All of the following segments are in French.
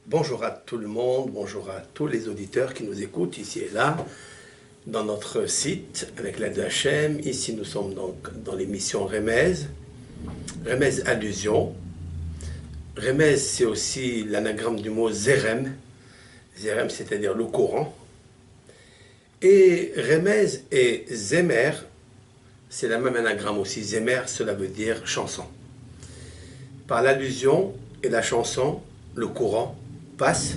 Bonjour à tout le monde, bonjour à tous les auditeurs qui nous écoutent ici et là, dans notre site, avec l'aide de Hachem. Ici, nous sommes donc dans l'émission Remez. Remez allusion. Remez, c'est aussi l'anagramme du mot Zerem. Zerem, c'est-à-dire le courant. Et Remez et Zemer, c'est la même anagramme aussi. Zemer, cela veut dire chanson. Par l'allusion et la chanson, le courant passe.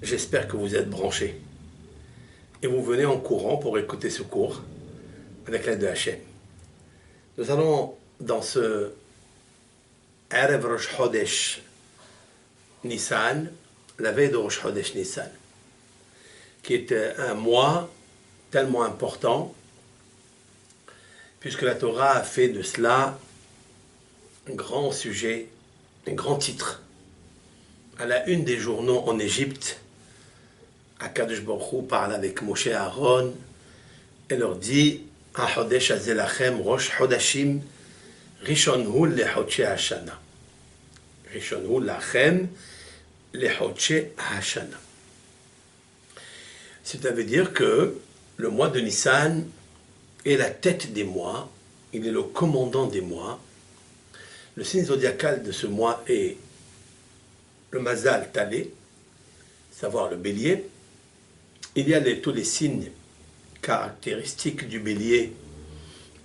J'espère que vous êtes branchés. Et vous venez en courant pour écouter ce cours avec l'aide de Hachem. Nous allons dans ce Erev Rosh Chodesh Nissan, la veille de Rosh Chodesh Nissan, qui est un mois tellement important, puisque la Torah a fait de cela un grand sujet, un grand titre. À la une des journaux en Égypte, Akadosh Baruch Hu parle avec Moshe et Aaron et leur dit HaChodesh hazeh lachem Rosh Chodashim Rishon hu lechodshei hashana. Rishon hu lachem lechodshei hashana. Ça veut dire que le mois de Nissan est la tête des mois, il est le commandant des mois. Le signe zodiacal de ce mois est le Mazal Talé, savoir le bélier. Il y a tous les signes caractéristiques du bélier.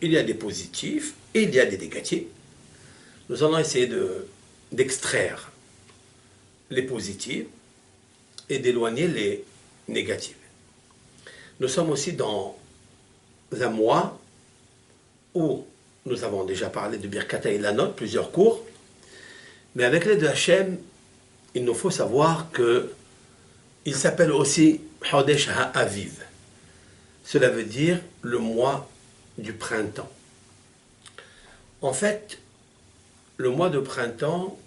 Il y a des positifs et il y a des négatifs. Nous allons essayer d'extraire les positifs et d'éloigner les négatifs. Nous sommes aussi dans un mois où nous avons déjà parlé de Birkat HaIlanot, plusieurs cours, mais avec l'aide de Hachem, il nous faut savoir qu'il s'appelle aussi Chodesh HaAviv. Cela veut dire le mois du printemps. En fait, le mois de printemps,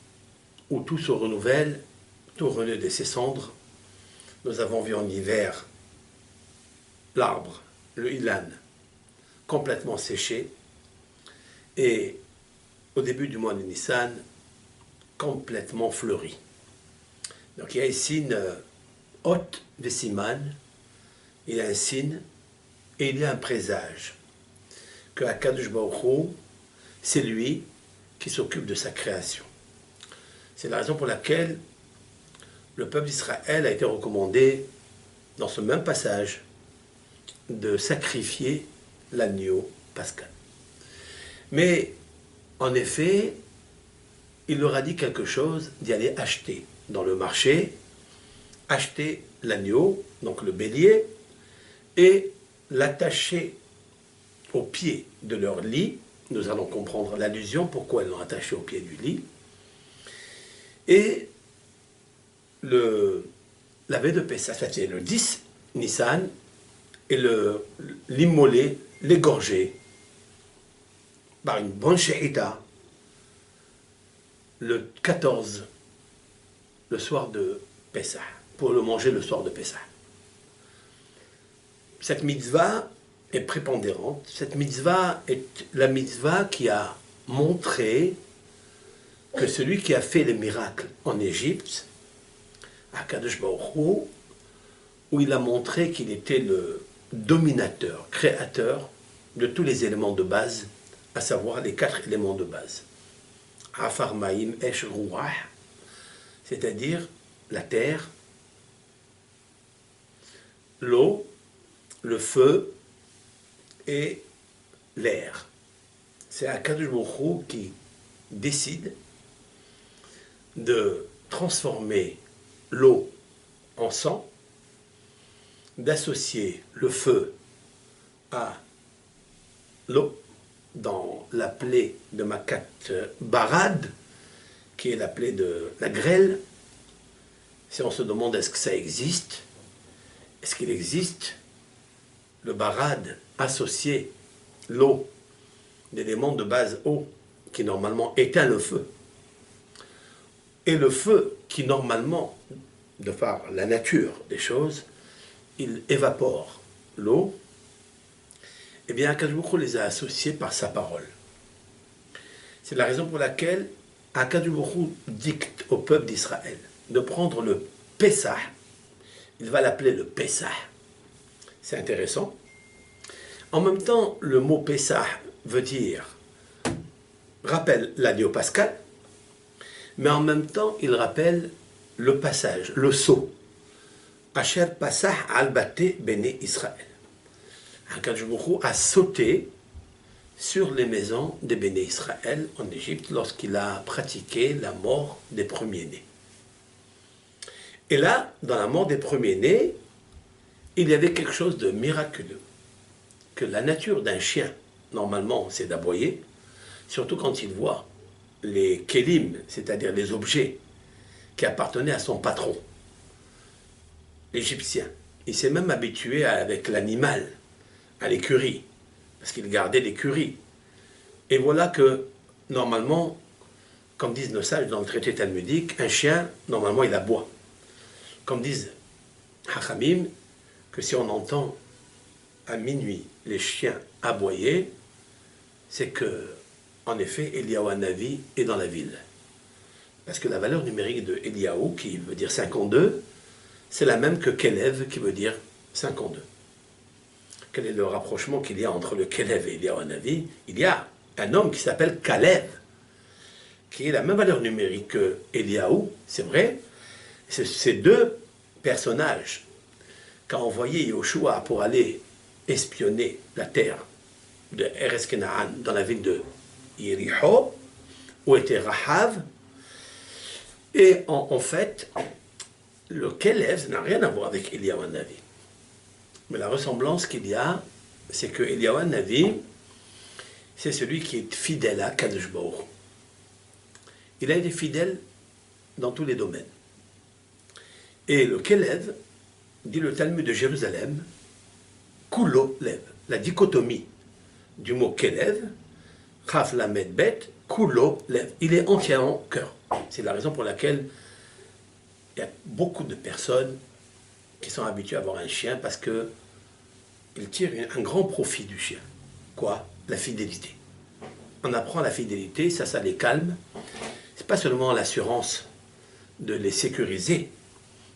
où tout se renouvelle, tout renaît de ses cendres, nous avons vu en hiver l'arbre, le Ilan, complètement séché, et au début du mois de Nissan, complètement fleuri. Donc il y a ici une hôte de Siman, il y a un signe et il y a un présage que Akadosh Baruch Hu, c'est lui qui s'occupe de sa création. C'est la raison pour laquelle le peuple d'Israël a été recommandé dans ce même passage de sacrifier l'agneau pascal. Mais en effet, il leur a dit quelque chose d'y aller acheter dans le marché, acheter l'agneau, donc le bélier, et l'attacher au pied de leur lit. Nous allons comprendre l'allusion, pourquoi ils l'ont attaché au pied du lit. Et la veille de Pessah, c'est le 10 Nissan, et l'immoler, l'égorger, par une bonne shehita, le 14, le soir de Pessah, pour le manger le soir de Pessah. Cette mitzvah est prépondérante. Cette mitzvah est la mitzvah qui a montré que celui qui a fait les miracles en Égypte, Akadosh Baruch Hu, où il a montré qu'il était le dominateur, créateur de tous les éléments de base, à savoir les 4 éléments de base. Afar Ma'im Esh Ruach, c'est-à-dire la terre, l'eau, le feu et l'air. C'est Akadosh Baruch Hu qui décide de transformer l'eau en sang, d'associer le feu à l'eau dans la plaie de Makat Barad, qui est la plaie de la grêle. Si on se demande est-ce que ça existe, est-ce qu'il existe le Barad associé, l'eau, l'élément de base eau, qui normalement éteint le feu, et le feu qui normalement, de par la nature des choses, il évapore l'eau, eh bien, Akadosh Baruch Hu les a associés par sa parole. C'est la raison pour laquelle Akadosh Baruch Hu dicte au peuple d'Israël de prendre le Pessah. Il va l'appeler le Pessah. C'est intéressant. En même temps, le mot Pessah veut dire, rappelle l'agneau pascal, mais en même temps, il rappelle le passage, le saut. Asher Passah al-Bate Béné Israël. Akadosh Baruch Hu a sauté sur les maisons des Béné Israël en Égypte lorsqu'il a pratiqué la mort des premiers-nés. Et là, dans la mort des premiers-nés, il y avait quelque chose de miraculeux. Que la nature d'un chien, normalement, c'est d'aboyer, surtout quand il voit les kélim, c'est-à-dire les objets qui appartenaient à son patron, l'Égyptien. Il s'est même habitué avec l'animal, à l'écurie, parce qu'il gardait l'écurie. Et voilà que, normalement, comme disent nos sages dans le traité talmudique, un chien, normalement, il aboie. Comme disent Hachamim, que si on entend à minuit les chiens aboyer, c'est que, en effet, Eliyahu Hanavi est dans la ville. Parce que la valeur numérique de Eliyahu, qui veut dire 52, c'est la même que Kélev, qui veut dire 52. Quel est le rapprochement qu'il y a entre le Kélev et Eliyahu Hanavi? Il y a un homme qui s'appelle Kalev, qui est la même valeur numérique que Eliyahu, c'est vrai. Ces deux personnages qu'a envoyé Yoshua pour aller espionner la terre de Eretz Kenaan dans la ville de Yericho, où était Rahav. Et en fait, le Kélev n'a rien à voir avec Eliyahu Hanavi. Mais la ressemblance qu'il y a, c'est que Eliyahu Hanavi, c'est celui qui est fidèle à Kadosh Baruch Hu. Il a été fidèle dans tous les domaines. Et le Kélev, dit le Talmud de Jérusalem, Kulo Lev, la dichotomie du mot Kélev, Chaf Lamed Bet, Kulo Lev, il est entièrement cœur. C'est la raison pour laquelle il y a beaucoup de personnes qui sont habituées à avoir un chien parce qu'ils tirent un grand profit du chien. Quoi? La fidélité. On apprend la fidélité, ça les calme. C'est pas seulement l'assurance de les sécuriser,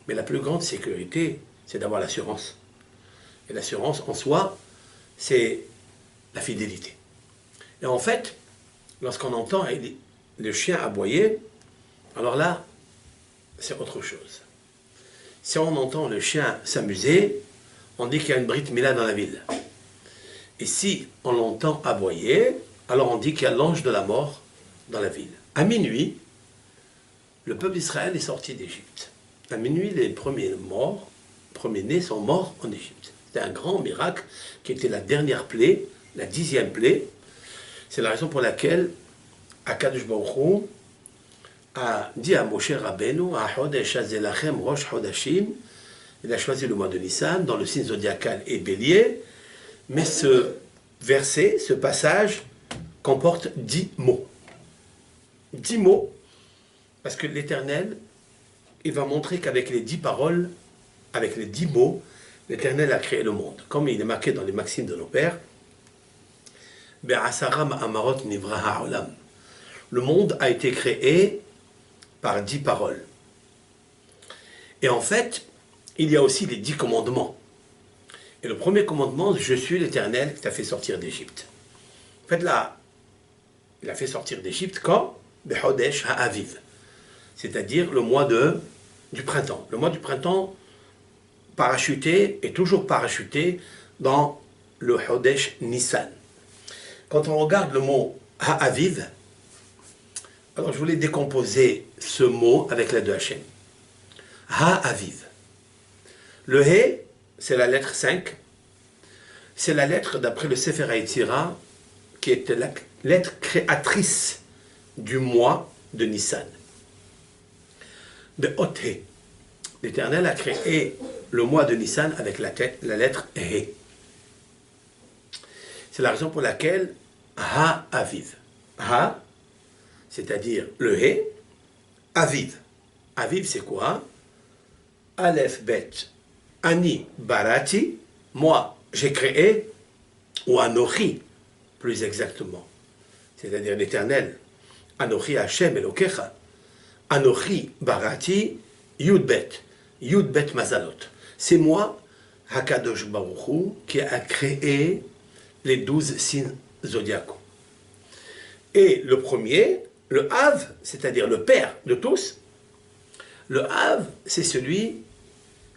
mais la plus grande sécurité, c'est d'avoir l'assurance. Et l'assurance en soi, c'est la fidélité. Et en fait, lorsqu'on entend le chien aboyer, alors là, c'est autre chose. Si on entend le chien s'amuser, on dit qu'il y a une Brit Mila dans la ville. Et si on l'entend aboyer, alors on dit qu'il y a l'ange de la mort dans la ville. À minuit, le peuple d'Israël est sorti d'Égypte. À minuit, les premiers-nés sont morts en Égypte. C'était un grand miracle qui était la dernière plaie, la 10e plaie. C'est la raison pour laquelle Akadosh Baruch Hu a dit à Moshe Rabbeinu, HaChodesh Hazeh Lachem Rosh Chodashim, il a choisi le mois de Nissan, dans le signe zodiacal et Bélier, mais ce verset, ce passage, comporte 10 mots. 10 mots, parce que l'Éternel, il va montrer qu'avec les 10 paroles, avec les 10 mots, l'Éternel a créé le monde. Comme il est marqué dans les maximes de nos pères, Be'asara ma'amarot nivra ha'olam. Le monde a été créé par 10 paroles. Et en fait, il y a aussi les 10 commandements. Et le premier commandement, je suis l'Éternel qui t'a fait sortir d'Égypte. En fait, là, il a fait sortir d'Égypte quand? Be'hodesh ha'aviv. C'est-à-dire le mois du printemps. Le mois du printemps, parachuté, et toujours parachuté dans le Hodesh Nissan. Quand on regarde le mot ha'aviv, alors je voulais décomposer ce mot avec la de Hachem. Ha'aviv. Le He, c'est la lettre 5. C'est la lettre, d'après le Sefer HaYetzira, qui est la lettre créatrice du mois de Nissan. De Hot-He. L'Éternel a créé le mois de Nissan avec la lettre He. C'est la raison pour laquelle Ha-Aviv. Ha, c'est-à-dire le He, Aviv. Aviv, c'est quoi? Aleph, Bet, Ani, Barati, moi, j'ai créé, ou Anochi, plus exactement. C'est-à-dire l'Éternel. Anochi Hashem Elokecha. Anochi Barati, Yud Bet Mazalot. C'est moi, Hakadosh Baruch Hu, qui a créé les 12 signes zodiacaux. Et le premier, le Av, c'est-à-dire le père de tous, le Av, c'est celui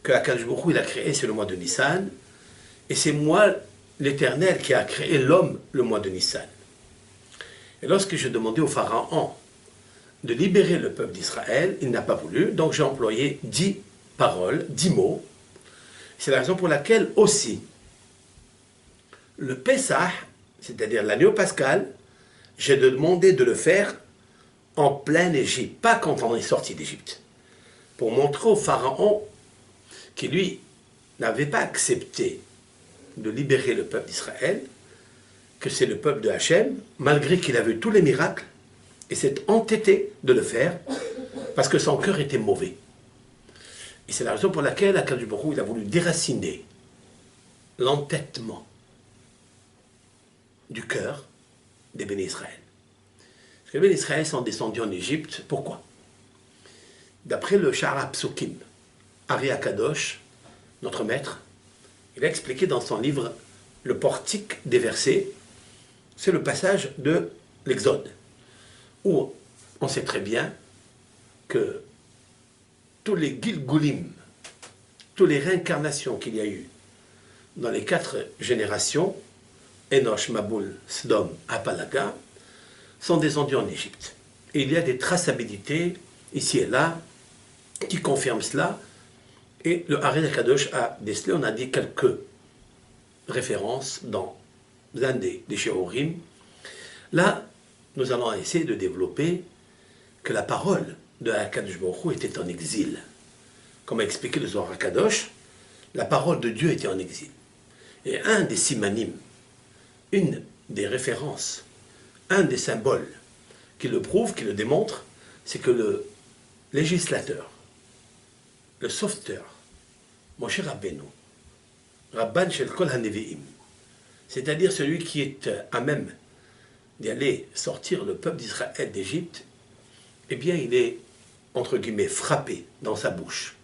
que Hakadosh Baruch Hu, il a créé, c'est le mois de Nissan, et c'est moi, l'Éternel, qui a créé l'homme le mois de Nissan. Et lorsque je demandais au Pharaon de libérer le peuple d'Israël, il n'a pas voulu, donc j'ai employé 10 paroles, 10 mots. C'est la raison pour laquelle aussi, le Pessah, c'est-à-dire l'agneau pascal, j'ai demandé de le faire en pleine Égypte, pas quand on est sorti d'Égypte, pour montrer au Pharaon qui, lui, n'avait pas accepté de libérer le peuple d'Israël, que c'est le peuple de Hachem, malgré qu'il a vu tous les miracles, et s'est entêté de le faire, parce que son cœur était mauvais. Et c'est la raison pour laquelle Hakadosh Baruch Hu, il a voulu déraciner l'entêtement du cœur des bénis Israël. Parce que les bénis Israël sont descendus en Égypte. Pourquoi? D'après le Sha'ar Psukim, Ari Akadosh, notre maître, il a expliqué dans son livre Le portique des versets, c'est le passage de l'Exode, où on sait très bien que tous les Gilgulim, toutes les réincarnations qu'il y a eu dans les 4 générations, Enoch, Maboul, Sdom, Apalaga, sont descendus en Égypte. Et il y a des traçabilités ici et là qui confirment cela. Et le Hari Akadosh a décelé, on a dit quelques références dans l'un des Shiurim. Là, nous allons essayer de développer que la parole de Hakadosh Baruch Hu était en exil. Comme a expliqué le Zohar Akadosh, la parole de Dieu était en exil. Et un des simanim, une des références, un des symboles qui le prouve, qui le démontre, c'est que le législateur, le sauveteur, Moshe Rabbeinu, Rabban Shel Kol HaNevi'im, c'est-à-dire celui qui est à même d'y aller sortir le peuple d'Israël d'Égypte, eh bien il est, entre guillemets, frappé dans sa bouche,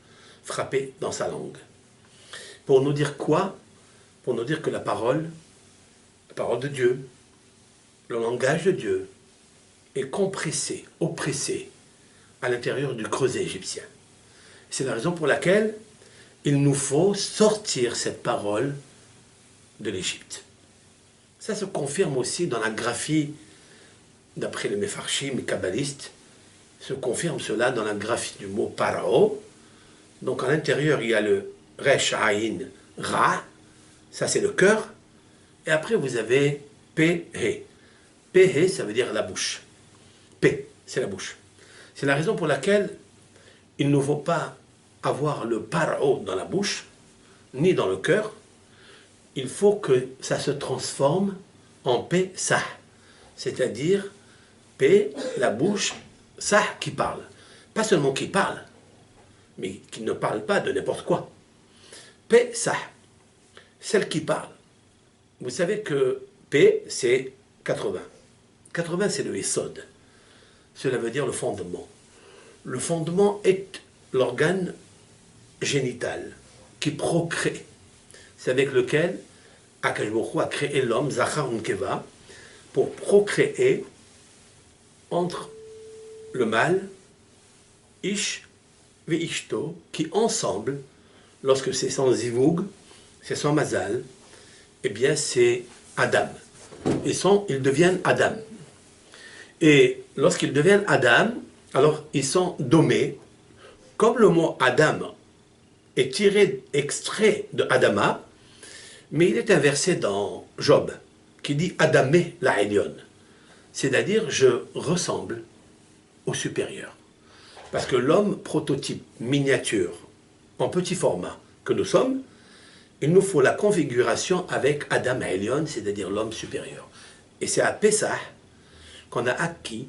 frappé dans sa langue. Pour nous dire quoi? Pour nous dire que la parole de Dieu, le langage de Dieu, est compressé, oppressé à l'intérieur du creuset égyptien. C'est la raison pour laquelle il nous faut sortir cette parole de l'Égypte. Ça se confirme aussi dans la graphie, d'après les Mefarshim et Kabbalistes, se confirme cela dans la graphie du mot Paro. Donc à l'intérieur, il y a le Resh Aïn Ra, ça c'est le cœur, et après vous avez Pe-He. Pe-He, ça veut dire la bouche. P, c'est la bouche. C'est la raison pour laquelle il ne faut pas avoir le Paro dans la bouche, ni dans le cœur. Il faut que ça se transforme en Pe-Sah, c'est-à-dire P, la bouche, Sah qui parle. Pas seulement qui parle, mais qui ne parle pas de n'importe quoi. Pe-Sah, celle qui parle. Vous savez que P, c'est 80. 80, c'est le Esod. Cela veut dire le fondement. Le fondement est l'organe génital qui procrée. C'est avec lequel Hakadosh Baruch Hu a créé l'homme, Zachar Unkeva, pour procréer entre le mâle, Ish ve Ishto, qui ensemble, lorsque c'est sans Zivug, c'est sans Mazal, eh bien c'est Adam. Ils deviennent Adam. Et lorsqu'ils deviennent Adam, alors ils sont domés. Comme le mot Adam est extrait de Adama, mais il est inversé dans Job, qui dit Adamé la Elyon. C'est-à-dire, je ressemble au supérieur. Parce que l'homme prototype, miniature, en petit format que nous sommes, il nous faut la configuration avec Adam Elyon, c'est-à-dire l'homme supérieur. Et c'est à Pessah qu'on a acquis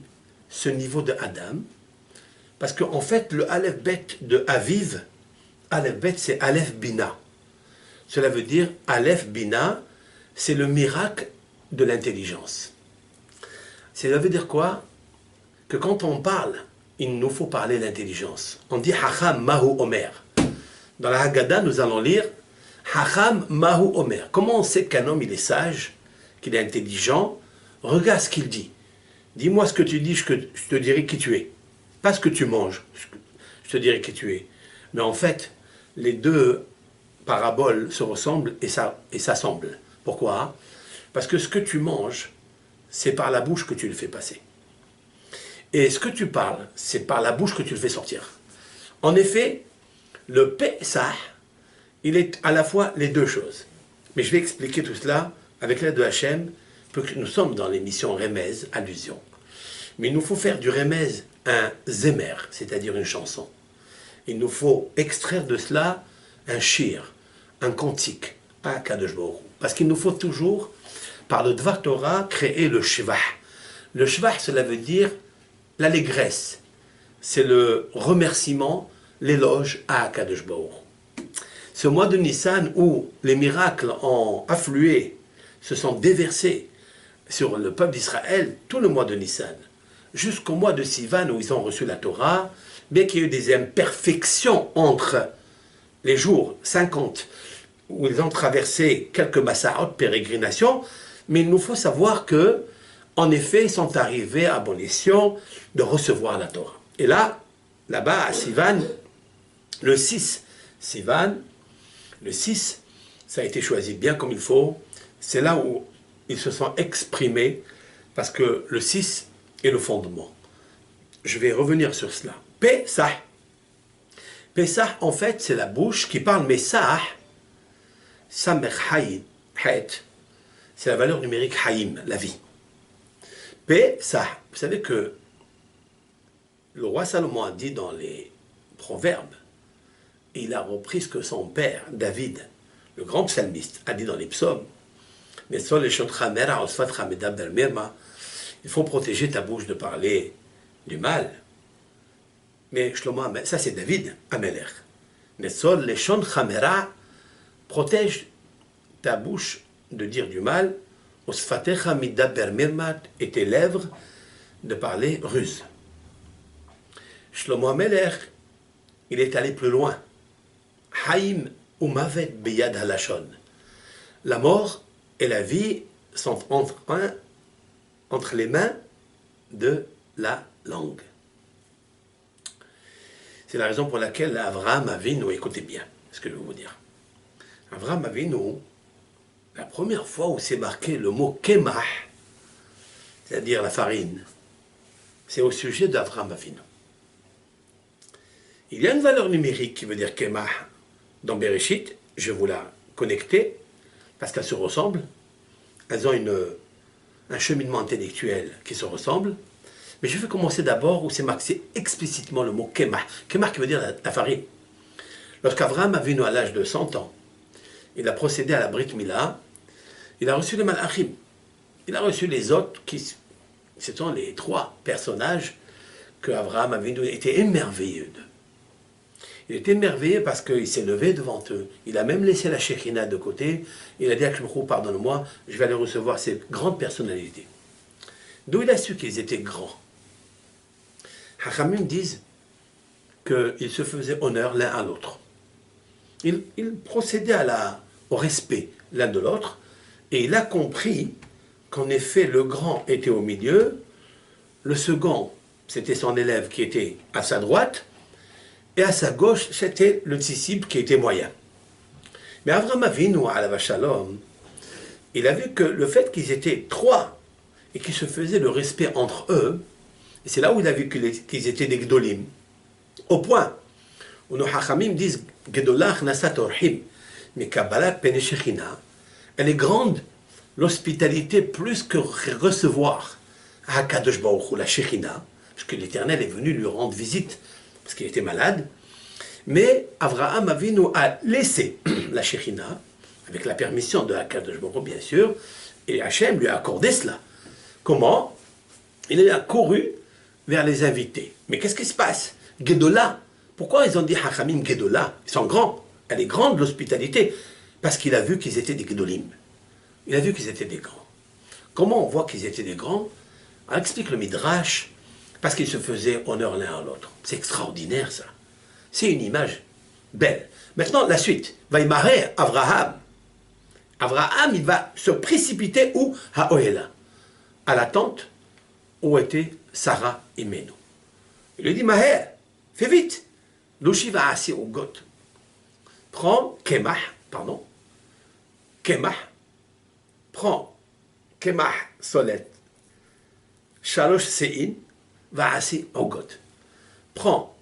ce niveau de Adam, parce qu'en fait, le Aleph Bet de Aviv, Aleph Bet, c'est Aleph Bina. Cela veut dire Aleph Bina, c'est le miracle de l'intelligence. Cela veut dire quoi? Que quand on parle il nous faut parler l'intelligence. On dit Hacham Mahu Omer. Dans la Haggadah, nous allons lire Hacham Mahu Omer. Comment on sait qu'un homme il est sage, qu'il est intelligent? Regarde ce qu'il dit. Dis-moi ce que tu dis, je te dirai qui tu es. Pas ce que tu manges, je te dirai qui tu es. Mais en fait, les deux paraboles se ressemblent et s'assemblent. Pourquoi? Parce que ce que tu manges, c'est par la bouche que tu le fais passer. Et ce que tu parles, c'est par la bouche que tu le fais sortir. En effet, le Pesach, il est à la fois les deux choses. Mais je vais expliquer tout cela avec l'aide de Hachem, que nous sommes dans l'émission Remez, allusion. Mais il nous faut faire du Remez un Zemer, c'est-à-dire une chanson. Il nous faut extraire de cela un shir, un cantique, à Kadosh Baruch Hu. Parce qu'il nous faut toujours, par le Dvar Torah, créer le Shvah. Le Shvah, cela veut dire l'allégresse. C'est le remerciement, l'éloge à Kadosh Baruch Hu. Ce mois de Nissan où les miracles ont afflué, se sont déversés sur le peuple d'Israël, tout le mois de Nissan, jusqu'au mois de Sivan où ils ont reçu la Torah, bien qu'il y ait eu des imperfections entre les jours 50 où ils ont traversé quelques massarot, pérégrinations, mais il nous faut savoir que, en effet, ils sont arrivés à bon escient de recevoir la Torah. Et là, là-bas, à Sivan, le 6 Sivan, le 6, ça a été choisi bien comme il faut, c'est là où ils se sont exprimés, parce que le 6 est le fondement. Je vais revenir sur cela. Pesach. Pesach, en fait, c'est la bouche qui parle, mais Sah, Samer Het, c'est la valeur numérique Haïm, la vie. Pesach, vous savez que le roi Salomon a dit dans les Proverbes, il a repris ce que son père, David, le grand psalmiste, a dit dans les psaumes. Il faut protéger ta bouche de parler du mal. Mais Shlomo, ça c'est David, Amelech. Nesol leshon chamera, protège ta bouche de dire du mal, osfatecha midaber mirmat, et tes lèvres de parler ruse. Shlomo Amelech, il est allé plus loin. Haïm ou mavet beyad halashon. La mort et la vie sont entre les mains de la langue. C'est la raison pour laquelle Avraham Avinu, écoutez bien ce que je vais vous dire. Avraham Avinu, la première fois où c'est marqué le mot kemah, c'est-à-dire la farine, c'est au sujet d'Avraham Avinu. Il y a une valeur numérique qui veut dire kemah dans Bereshit, je vais vous la connecter, parce qu'elles se ressemblent, elles ont un cheminement intellectuel qui se ressemble, mais je vais commencer d'abord où c'est marqué explicitement le mot kemah. Kemah qui veut dire la farine. Lorsqu'Avraham Avinu à l'âge de 100 ans, il a procédé à la Brit Mila, il a reçu les Malachim, il a reçu les autres, ce sont les trois personnages que Avraham Avinu était émerveillé d'eux. Il était émerveillé parce qu'il s'est levé devant eux. Il a même laissé la Shekhina de côté. Il a dit à Kshmchou, pardonne-moi, je vais aller recevoir ces grandes personnalités. D'où il a su qu'ils étaient grands. Hachamim disent qu'ils se faisaient honneur l'un à l'autre. Ils procédaient au respect l'un de l'autre, et il a compris qu'en effet le grand était au milieu, le second, c'était son élève qui était à sa droite, et à sa gauche, c'était le disciple qui était moyen. Mais Avraham Avinu, alav shalom, il a vu que le fait qu'ils étaient trois et qu'ils se faisaient le respect entre eux, et c'est là où il a vu qu'ils étaient des gdolim, au point où nos hachamim disent Gedolach nasat orhim, mais Kabbalah pene shechina, elle est grande, l'hospitalité plus que recevoir à Kadosh Baruch Hu, la shechina, parce que l'Éternel est venu lui rendre visite parce qu'il était malade, mais Avraham Avinu a laissé la Shekhinah, avec la permission de Hakadosh Baruch Hu, bien sûr, et Hachem lui a accordé cela. Comment? Il a couru vers les invités. Mais qu'est-ce qui se passe? Gedola. Pourquoi ils ont dit Hachamim Gedola? Ils sont grands. Elle est grande l'hospitalité. Parce qu'il a vu qu'ils étaient des Gedolim. Il a vu qu'ils étaient des grands. Comment on voit qu'ils étaient des grands? On explique le Midrash. parce qu'ils se faisaient honneur l'un à l'autre. C'est extraordinaire ça. C'est une image belle. Maintenant, la suite. Vaïmaré, Avraham. Avraham, il va se précipiter où? À Oéla, à la tente où était Sarah et Ménou. Il lui dit, Maher, fais vite. Louchi va assis au goth. Prends Kemah, prends Kemah Solet, Shalosh Sein, va assis au goth. Prends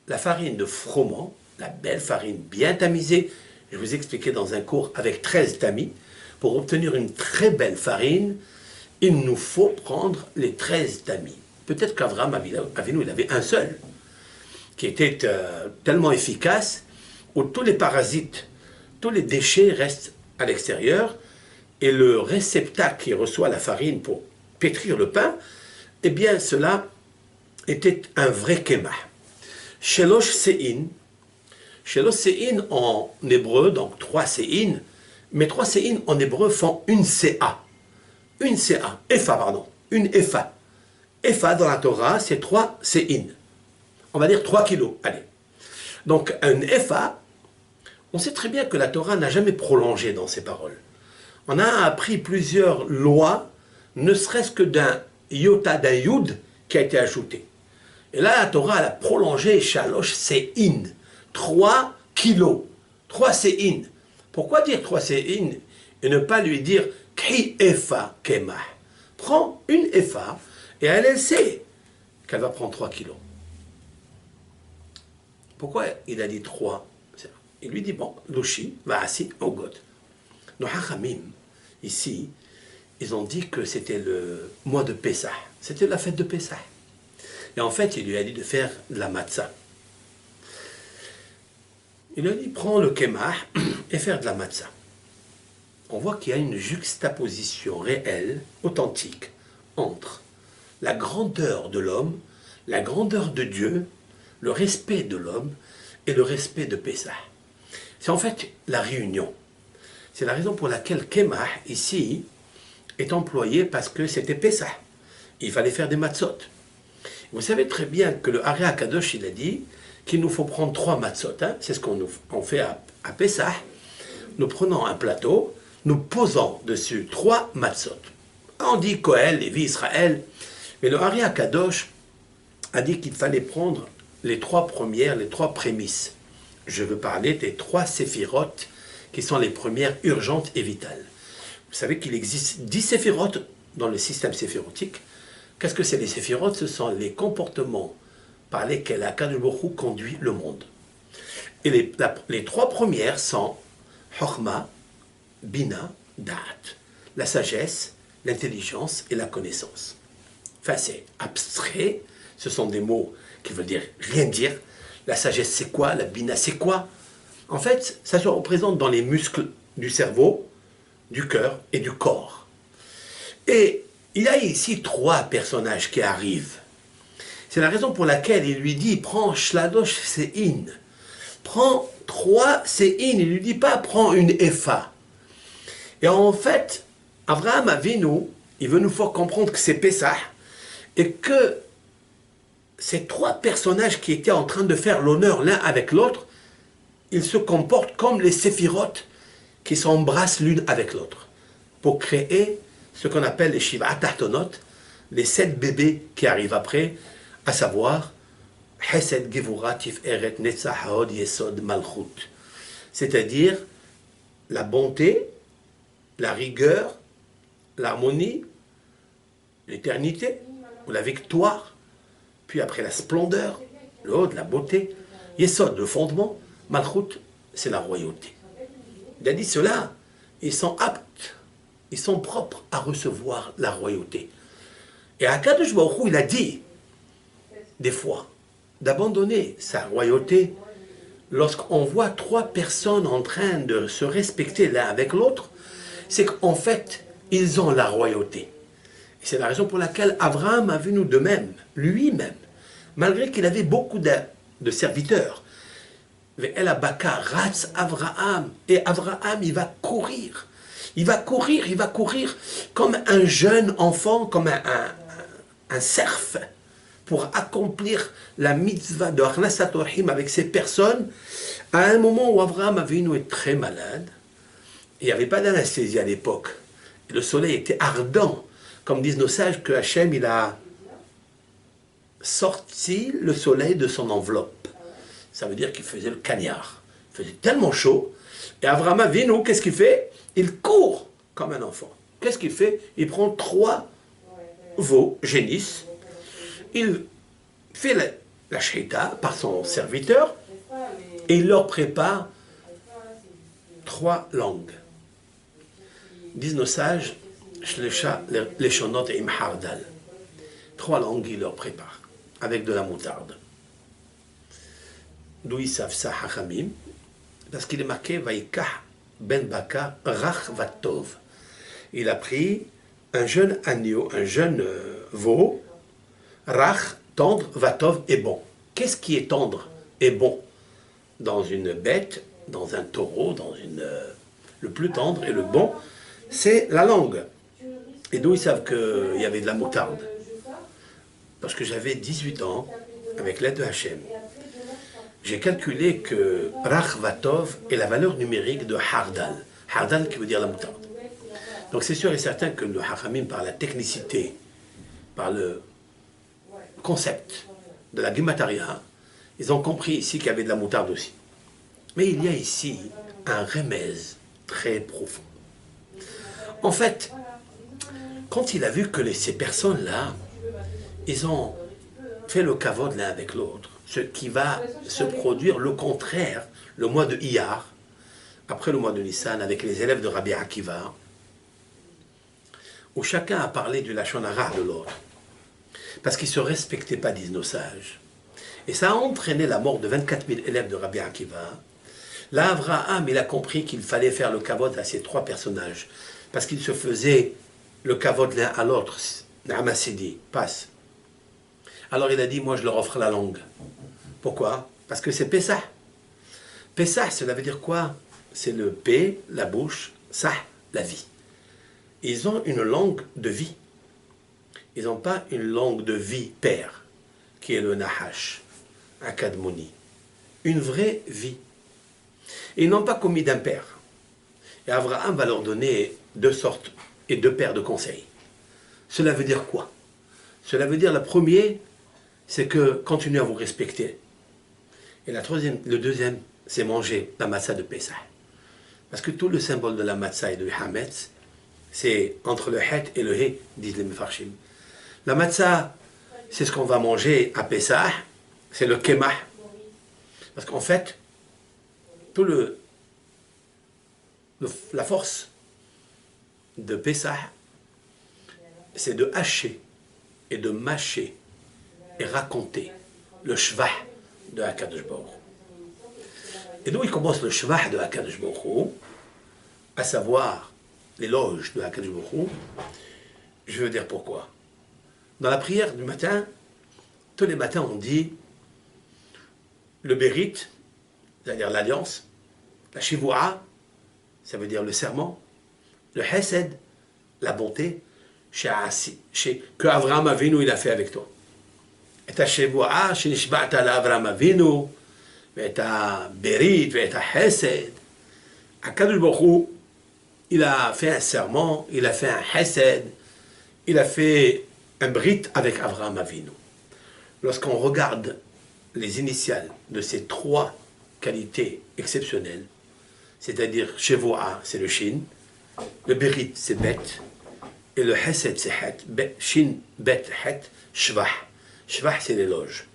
la farine de froment, la belle farine bien tamisée. Je vous expliquais dans un cours avec 13 tamis. Pour obtenir une très belle farine, il nous faut prendre les 13 tamis. Peut-être qu'Avraham Avinu, il avait un seul, qui était tellement efficace, où tous les parasites, tous les déchets restent à l'extérieur, et le réceptacle qui reçoit la farine pour pétrir le pain, eh bien cela était un vrai kemah. Shelosh Sein en hébreu, donc 3 Sein, mais 3 Sein en hébreu font une CA. Une CA, Efa, pardon, une Efa. Efa dans la Torah, c'est 3 Sein. On va dire 3 kilos, allez. Donc un Efa, on sait très bien que la Torah n'a jamais prolongé dans ses paroles. On a appris plusieurs lois, ne serait-ce que d'un iota, d'un yud, qui a été ajouté. Et là, la Torah, elle a prolongé Shalosh Sein, 3 kilos, 3 Sein. Pourquoi dire 3 Sein et ne pas lui dire Ki Efa Kemah? Prends une Efa et elle sait qu'elle va prendre 3 kilos. Pourquoi il a dit 3? Il lui dit, bon, Louchi va assis au God. Nos Hachamim, ici, ils ont dit que c'était le mois de Pessah. C'était la fête de Pessah. Et en fait, il lui a dit de faire de la matzah. Il lui a dit, prends le kemah et faire de la matzah. On voit qu'il y a une juxtaposition réelle, authentique, entre la grandeur de l'homme, la grandeur de Dieu, le respect de l'homme et le respect de Pessah. C'est en fait la réunion. C'est la raison pour laquelle Kemah, ici, est employé parce que c'était Pessah. Il fallait faire des matzot. Vous savez très bien que le Ari HaKadosh, il a dit qu'il nous faut prendre 3 matzot. Hein? C'est ce qu'on fait à Pessah. Nous prenons un plateau, nous posons dessus 3 matzot. On dit Kohen, Lévi, Israël. Mais le Ari HaKadosh a dit qu'il fallait prendre les 3 premières, les 3 prémices. Je veux parler des 3 séphirotes qui sont les premières urgentes et vitales. Vous savez qu'il existe 10 séphirotes dans le système séphirotique. Qu'est-ce que c'est les séphirotes? Ce sont les comportemements par lesquels Akadosh Baruch Hu conduit le monde. Et les 3 premières sont Chokhmah, Bina, Da'at. La sagesse, l'intelligence et la connaissance. Enfin, c'est abstrait. Ce sont des mots qui veulent dire rien dire. La sagesse, c'est quoi? La bina, c'est quoi? En fait, ça se représente dans les muscles du cerveau, du cœur et du corps. Et il y a ici 3 personnages qui arrivent. C'est la raison pour laquelle il lui dit, prends Shladosh Sein. Prends 3 Sein. Il ne lui dit pas, prends une Efa. Et en fait, Avraham Avinu, il veut nous faire comprendre que c'est Pessah et que ces 3 personnages qui étaient en train de faire l'honneur l'un avec l'autre, ils se comportent comme les séphirotes qui s'embrassent l'une avec l'autre pour créer ce qu'on appelle les Shiva Tahtonot, les 7 bébés qui arrivent après, à savoir Hesed Gevura Tiferet Netzach Hod Yesod Malchut, c'est-à-dire la bonté, la rigueur, l'harmonie, l'éternité ou la victoire. Puis après la splendeur, le haut de la beauté, Yesod, le fondement, Malchut, c'est la royauté. Il a dit cela, ils sont aptes, ils sont propres à recevoir la royauté. Et Akadosh Baruch Hu, il a dit, des fois, d'abandonner sa royauté lorsqu'on voit 3 personnes en train de se respecter l'un avec l'autre, c'est qu'en fait, ils ont la royauté. Et c'est la raison pour laquelle Abraham a vu nous de même, lui-même, malgré qu'il avait beaucoup de serviteurs. El Abaka, Ratz Abraham, et Abraham, il va courir. Il va courir comme un jeune enfant, comme un cerf, pour accomplir la mitzvah de Achnasat Orchim avec ces personnes, à un moment où Avraham Avinu est très malade, il n'y avait pas d'anesthésie à l'époque, le soleil était ardent, comme disent nos sages que Hachem il a sorti le soleil de son enveloppe. Ça veut dire qu'il faisait le cagnard. Il faisait tellement chaud. Et Avraham Avinu, qu'est-ce qu'il fait? Il court comme un enfant. Qu'est-ce qu'il fait? Il prend 3 veaux, génisses. Il fait la shrita par son serviteur et il leur prépare 3 langues. Disent nos sages, Shlesha leshonot im hardal. 3 langues, il leur prépare avec de la moutarde. D'où ils savent ça, Hachamim? Parce qu'il est marqué Vaikah ben Baka Rach Vatov. Il a pris un jeune agneau, un jeune veau, Rach, tendre, Vatov est bon. Qu'est-ce qui est tendre et bon dans une bête, dans un taureau, le plus tendre et le bon, c'est la langue. Et d'où ils savent qu'il y avait de la moutarde? Parce que j'avais 18 ans, avec l'aide de Hachem. J'ai calculé que Rach Vatov est la valeur numérique de Hardal. Hardal qui veut dire la moutarde. Donc c'est sûr et certain que le Hachamim, par la technicité, par le concept de la Gemataria, ils ont compris ici qu'il y avait de la moutarde aussi. Mais il y a ici un remèze très profond. En fait, quand il a vu que ces personnes-là, ils ont fait le kavod l'un avec l'autre, ce qui va se produire le contraire, le mois de Iyar, après le mois de Nissan, avec les élèves de Rabbi Akiva, où chacun a parlé du Lachon Hara de l'autre, parce qu'ils ne se respectaient pas, disent nos sages. Et ça a entraîné la mort de 24 000 élèves de Rabbi Akiva. Là, Avraham, il a compris qu'il fallait faire le kavod à ces 3 personnages, parce qu'ils se faisaient le kavod l'un à l'autre. Naama Sidi, passe. Alors il a dit, moi je leur offre la langue. Pourquoi? Parce que c'est Pessah. Pessah, cela veut dire quoi? C'est le P, la bouche, Sah, la vie. Ils ont une langue de vie. Ils n'ont pas une langue de vie père, qui est le Nahash, Akadmoni. Une vraie vie. Ils n'ont pas commis d'impair. Et Avraham va leur donner 2 sortes et 2 paires de conseils. Cela veut dire quoi? Cela veut dire, la première, c'est que continuez à vous respecter. Et le deuxième, c'est manger la matzah de Pessah. Parce que tout le symbole de la matzah et de Hametz, c'est entre le het et le he, disent les Mefarshim. La matzah, c'est ce qu'on va manger à Pessah, c'est le kemah. Parce qu'en fait, tout la force de Pessah, c'est de hacher et de mâcher et raconter le shvah de Akadosh Baruch Hu. Et d'où il commence le shvah de Akadosh Baruch Hu, à savoir l'éloge de Akadosh Baruch Hu. Je veux dire pourquoi. Dans la prière du matin, tous les matins on dit le bérit, c'est-à-dire l'alliance, la shivua, ça veut dire le serment, le hesed, la bonté, que Avraham Avinu il a fait avec toi. Et ta shivua, shenishba'ta la Avraham Avinu, et ta bérit, et ta hesed. Akadosh Baruch Hu, il a fait un serment, il a fait un hesed, il a fait un brit avec Avraham Avinu. Lorsqu'on regarde les initiales de ces 3 qualités exceptionnelles, c'est-à-dire Shevoa, c'est le Shin, le Berit, c'est Bet, et le Hesed, c'est Het, Shin, Bet, Het, Shvah. Shvah, c'est l'éloge.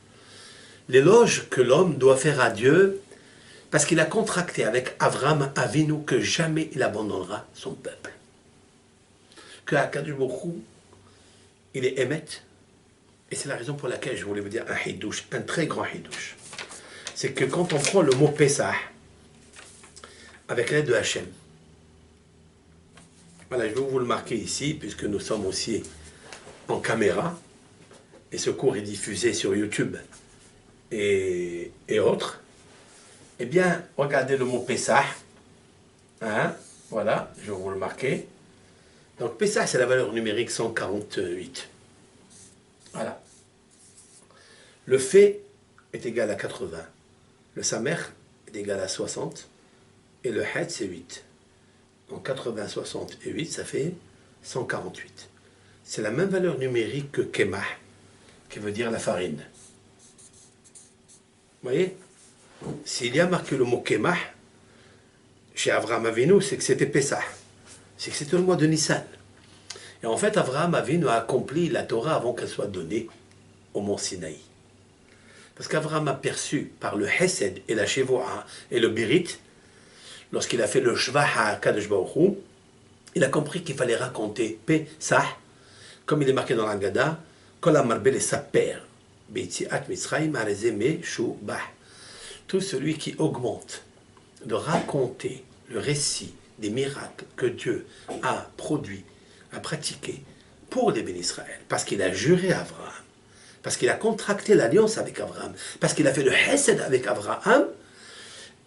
L'éloge que l'homme doit faire à Dieu, parce qu'il a contracté avec Avraham Avinu que jamais il abandonnera son peuple. Que Akadosh Baruch Hu, il est émet, et c'est la raison pour laquelle je voulais vous dire un hidouche, un très grand hidouche. C'est que quand on prend le mot Pessah, avec l'aide de Hachem, voilà, je vais vous le marquer ici, puisque nous sommes aussi en caméra, et ce cours est diffusé sur YouTube et autres. Eh bien, regardez le mot Pessah, hein, voilà, je vais vous le marquer. Donc Pessah, c'est la valeur numérique 148. Voilà. Le fait est égal à 80. Le samer est égal à 60. Et le het, c'est 8. Donc 80, 60 et 8, ça fait 148. C'est la même valeur numérique que kemah, qui veut dire la farine. Vous voyez? S'il y a marqué le mot kemah, chez Avraham Avinu, c'est que c'était Pessah. C'est que c'était le mois de Nissan. Et en fait, Avraham Avinu a accompli la Torah avant qu'elle soit donnée au mont Sinaï. Parce qu'Avraham a perçu par le Hesed et la Shevoah et le Birit, lorsqu'il a fait le Shvah à Kadosh Baruch Hu, il a compris qu'il fallait raconter Pessah, comme il est marqué dans l'Agada, Kol Amarbel et sa père, Beitziat Mitzrayim Arezeme Shubah. Tout celui qui augmente de raconter le récit des miracles que Dieu a produits, a pratiqués pour les bénis Israël, parce qu'il a juré à Abraham, parce qu'il a contracté l'alliance avec Abraham, parce qu'il a fait le Hesed avec Abraham,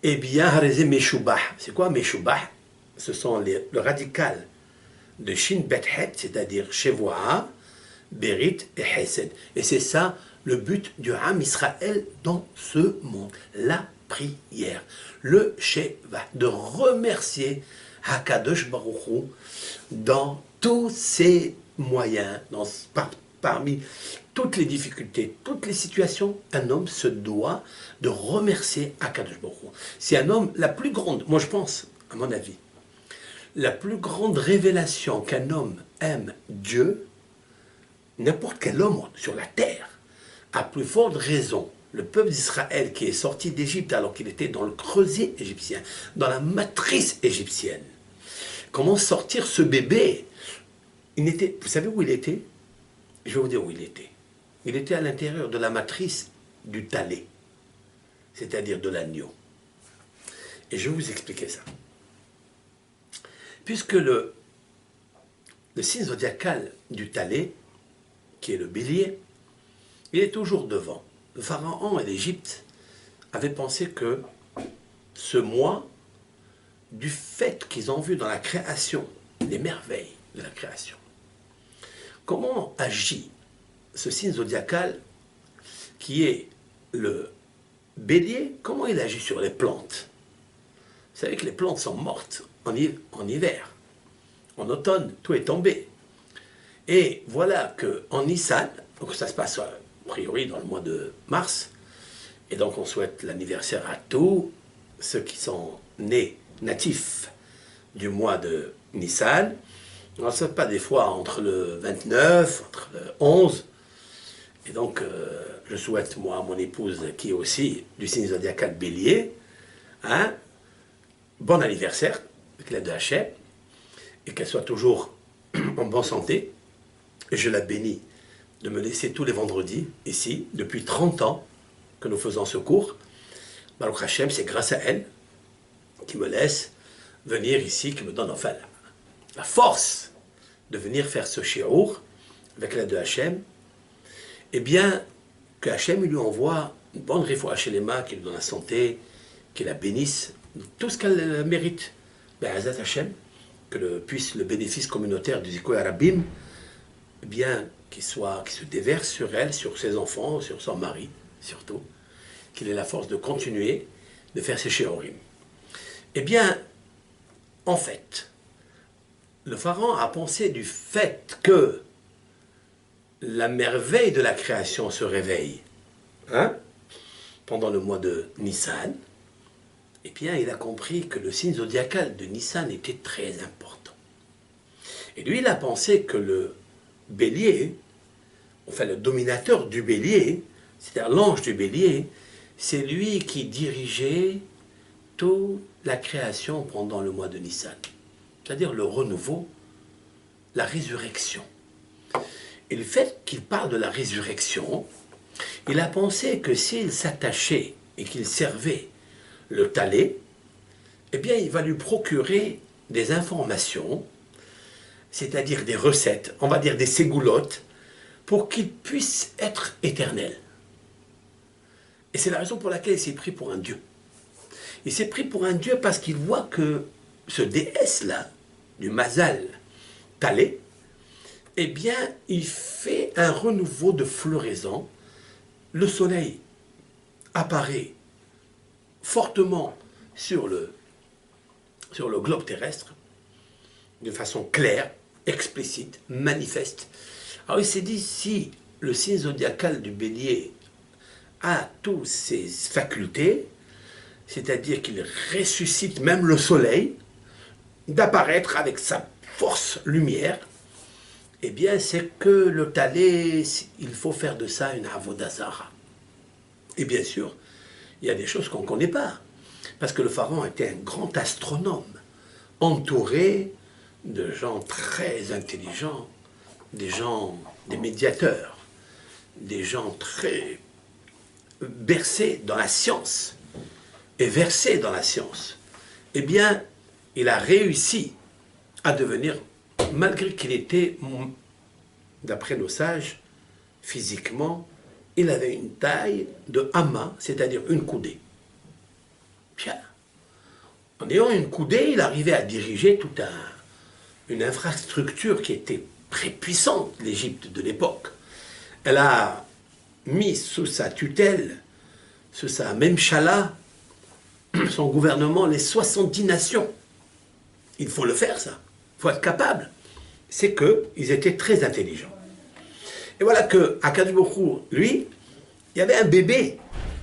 eh bien, Harezé Meshubah. C'est quoi Meshubah? Ce sont le radical de Shin Bet Het, c'est-à-dire Shevoah, Berit et Hesed. Et c'est ça le but du Ham Israël dans ce monde. La prière, le Sheva, de remercier Hakadosh Baruch Hu dans tous ses moyens, parmi toutes les difficultés, toutes les situations, un homme se doit de remercier Hakadosh Baruch Hu. C'est un homme, la plus grande, moi je pense, à mon avis, la plus grande révélation qu'un homme aime Dieu, n'importe quel homme sur la terre, à plus forte raison, le peuple d'Israël qui est sorti d'Égypte alors qu'il était dans le creuset égyptien, dans la matrice égyptienne. Comment sortir ce bébé? Vous savez où il était? Je vais vous dire où il était. Il était à l'intérieur de la matrice du talé, c'est-à-dire de l'agneau. Et je vais vous expliquer ça. Puisque le signe zodiacal du talé, qui est le bélier, il est toujours devant. Le pharaon et l'Égypte avaient pensé que ce mois, du fait qu'ils ont vu dans la création les merveilles de la création, comment agit ce signe zodiacal qui est le bélier, comment il agit sur les plantes? Vous savez que les plantes sont mortes en hiver, en automne, tout est tombé. Et voilà qu'en Nissan, donc ça se passe a priori dans le mois de mars, et donc on souhaite l'anniversaire à tous ceux qui sont nés natifs du mois de Nissan. On ne souhaite pas des fois entre le 29, entre le 11, et donc je souhaite moi à mon épouse qui est aussi du signe zodiacal bélier, bon anniversaire, avec l'aide de Hachem, et qu'elle soit toujours en bonne santé. Et je la bénis de me laisser tous les vendredis, ici, depuis 30 ans que nous faisons ce cours. Baruch Hachem, c'est grâce à elle qui me laisse venir ici, qui me donne enfin la force de venir faire ce shiur avec l'aide de Hachem. Eh bien, que Hachem lui envoie une bonne réfoua Shelema, qui lui donne la santé, qui la bénisse, tout ce qu'elle mérite. Be'ezrat Hachem, que puisse le bénéfice communautaire du Zikoy Arabim, eh bien, qui se déverse sur elle, sur ses enfants, sur son mari, surtout, qu'il ait la force de continuer de faire ses shiurim. Eh bien, en fait, le pharaon a pensé du fait que la merveille de la création se réveille pendant le mois de Nissan. Eh bien, il a compris que le signe zodiacal de Nissan était très important. Et lui, il a pensé que le bélier, enfin le dominateur du bélier, c'est-à-dire l'ange du bélier, c'est lui qui dirigeait toute la création pendant le mois de Nissan. C'est-à-dire le renouveau, la résurrection. Et le fait qu'il parle de la résurrection, il a pensé que s'il s'attachait et qu'il servait le talé, eh bien il va lui procurer des informations, c'est-à-dire des recettes, on va dire des ségoulottes, pour qu'il puisse être éternel. Et c'est la raison pour laquelle il s'est pris pour un dieu. Il s'est pris pour un dieu parce qu'il voit que ce déesse-là, du Mazal Talé, eh bien, il fait un renouveau de floraison le soleil apparaît fortement sur le globe terrestre, de façon claire, explicite, manifeste. Alors il s'est dit, si le signe zodiacal du Bélier a toutes ces facultés, c'est-à-dire qu'il ressuscite même le soleil, d'apparaître avec sa force lumière, eh bien c'est que le Talé, il faut faire de ça une avoda zara. Et bien sûr, il y a des choses qu'on ne connaît pas, parce que le pharaon était un grand astronome, entouré de gens très intelligents, des médiateurs, des gens très bercés dans la science et versés dans la science. Eh bien, il a réussi à devenir, malgré qu'il était, d'après nos sages, physiquement, il avait une taille de hama, c'est-à-dire une coudée. Bien. En ayant une coudée, il arrivait à diriger toute une infrastructure qui était très puissante, l'Égypte de l'époque. Elle a mis sous sa tutelle, sous sa memchala, son gouvernement, les 70 nations. Il faut le faire, ça. Il faut être capable. C'est qu'ils étaient très intelligents. Et voilà que Akadosh Baruch Hu, lui, il y avait un bébé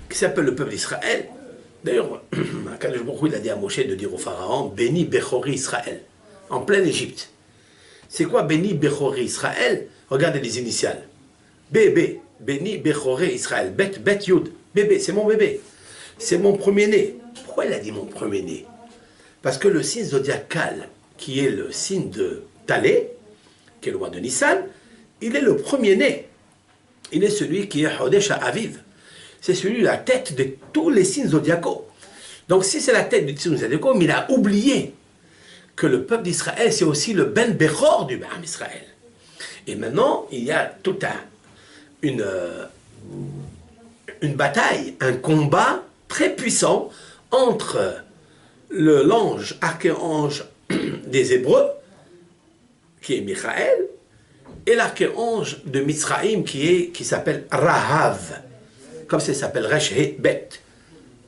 qui s'appelle le peuple d'Israël. D'ailleurs, Akadosh Baruch Hu, il a dit à Moshe de dire au pharaon, béni Bechori Israël, en pleine Égypte. C'est quoi béni Bechori Israël? Regardez les initiales. Bébé, béni Bechori Israël, Bet Yud, bébé, c'est mon bébé. C'est mon premier-né. Pourquoi il a dit mon premier-né? Parce que le signe zodiacal, qui est le signe de Talé, qui est le mois de Nissan, il est le premier-né. Il est celui qui est Hodesh Aviv. C'est celui la tête de tous les signes zodiacaux. Donc si c'est la tête du signe zodiacaux, mais il a oublié que le peuple d'Israël, c'est aussi le Ben Bechor du Ben Israël. Et maintenant, il y a toute une bataille, un combat très puissant entre l'ange, archéange des Hébreux, qui est Michael, et l'archéange de Mitzraïm qui s'appelle Rahav, comme ça s'appelle Resh He Bet,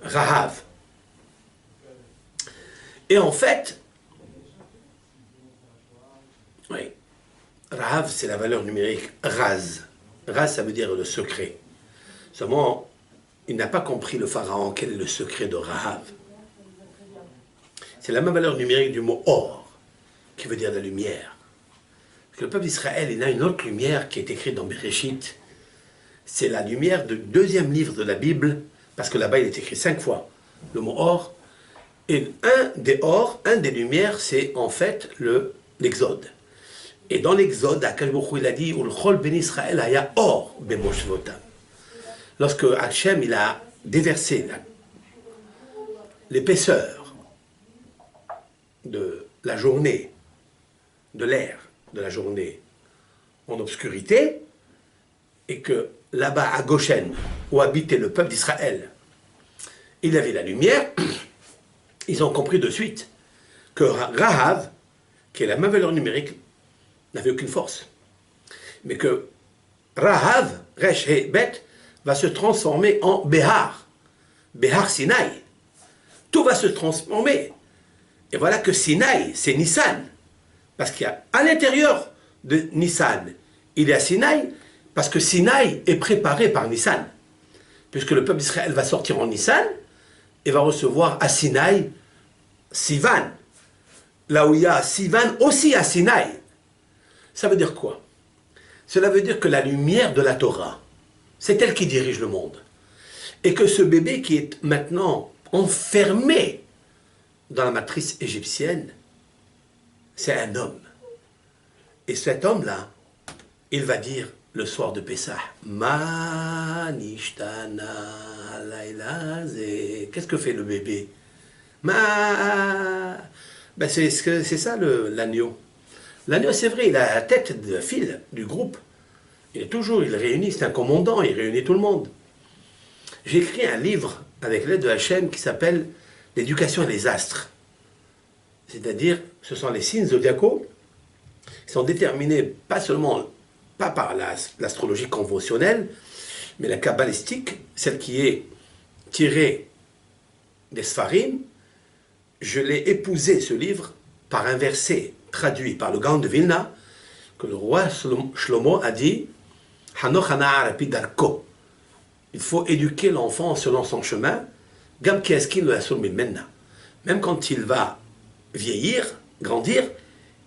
Rahav. Et en fait, oui, Rahav c'est la valeur numérique Raz. Raz ça veut dire le secret. Seulement, il n'a pas compris le pharaon quel est le secret de Rahav. C'est la même valeur numérique du mot or, qui veut dire la lumière. Le peuple d'Israël, il a une autre lumière qui est écrite dans Bereshit. C'est la lumière du deuxième livre de la Bible, parce que là-bas il est écrit 5 fois le mot or. Et un des lumières, c'est en fait l'Exode. Et dans l'Exode, Akadosh Baruch Hu, il a dit Ulchol ben Israël haya or bemoshvotam. Lorsque Hachem il a déversé l'épaisseur de la journée, de l'air, de la journée en obscurité, et que là-bas à Goshen, où habitait le peuple d'Israël, il avait la lumière, ils ont compris de suite que Rahav, qui est la même valeur numérique, n'avait aucune force. Mais que Rahav, Resh He Bet, va se transformer en Behar, Behar Sinaï. Tout va se transformer. Et voilà que Sinaï, c'est Nissan. Parce qu'il y a à l'intérieur de Nissan, il y a Sinaï, parce que Sinaï est préparé par Nissan. Puisque le peuple d'Israël va sortir en Nissan et va recevoir à Sinaï Sivan. Là où il y a Sivan, aussi à Sinaï. Ça veut dire quoi? Cela veut dire que la lumière de la Torah, c'est elle qui dirige le monde. Et que ce bébé qui est maintenant enfermé dans la matrice égyptienne, c'est un homme. Et cet homme-là, il va dire le soir de Pessah, Ma nishtana laila ze. Qu'est-ce que fait le bébé? Ma. Ben c'est ça l'agneau. L'agneau, c'est vrai, il a la tête de file du groupe. Il réunit, c'est un commandant, il réunit tout le monde. J'ai écrit un livre avec l'aide de Hachem qui s'appelle L'éducation et les astres. C'est-à-dire, ce sont les signes zodiacaux qui sont déterminés pas par l'astrologie conventionnelle, Mais la kabbalistique, celle qui est tirée des Sfarim, je l'ai épousé, ce livre, par un verset traduit par le Gaon de Vilna, que le roi Shlomo a dit « Hanoch hana'ar pi darko » il faut éduquer l'enfant selon son chemin, Gam ki'askin lo yasur mimena. Même quand il va vieillir, grandir,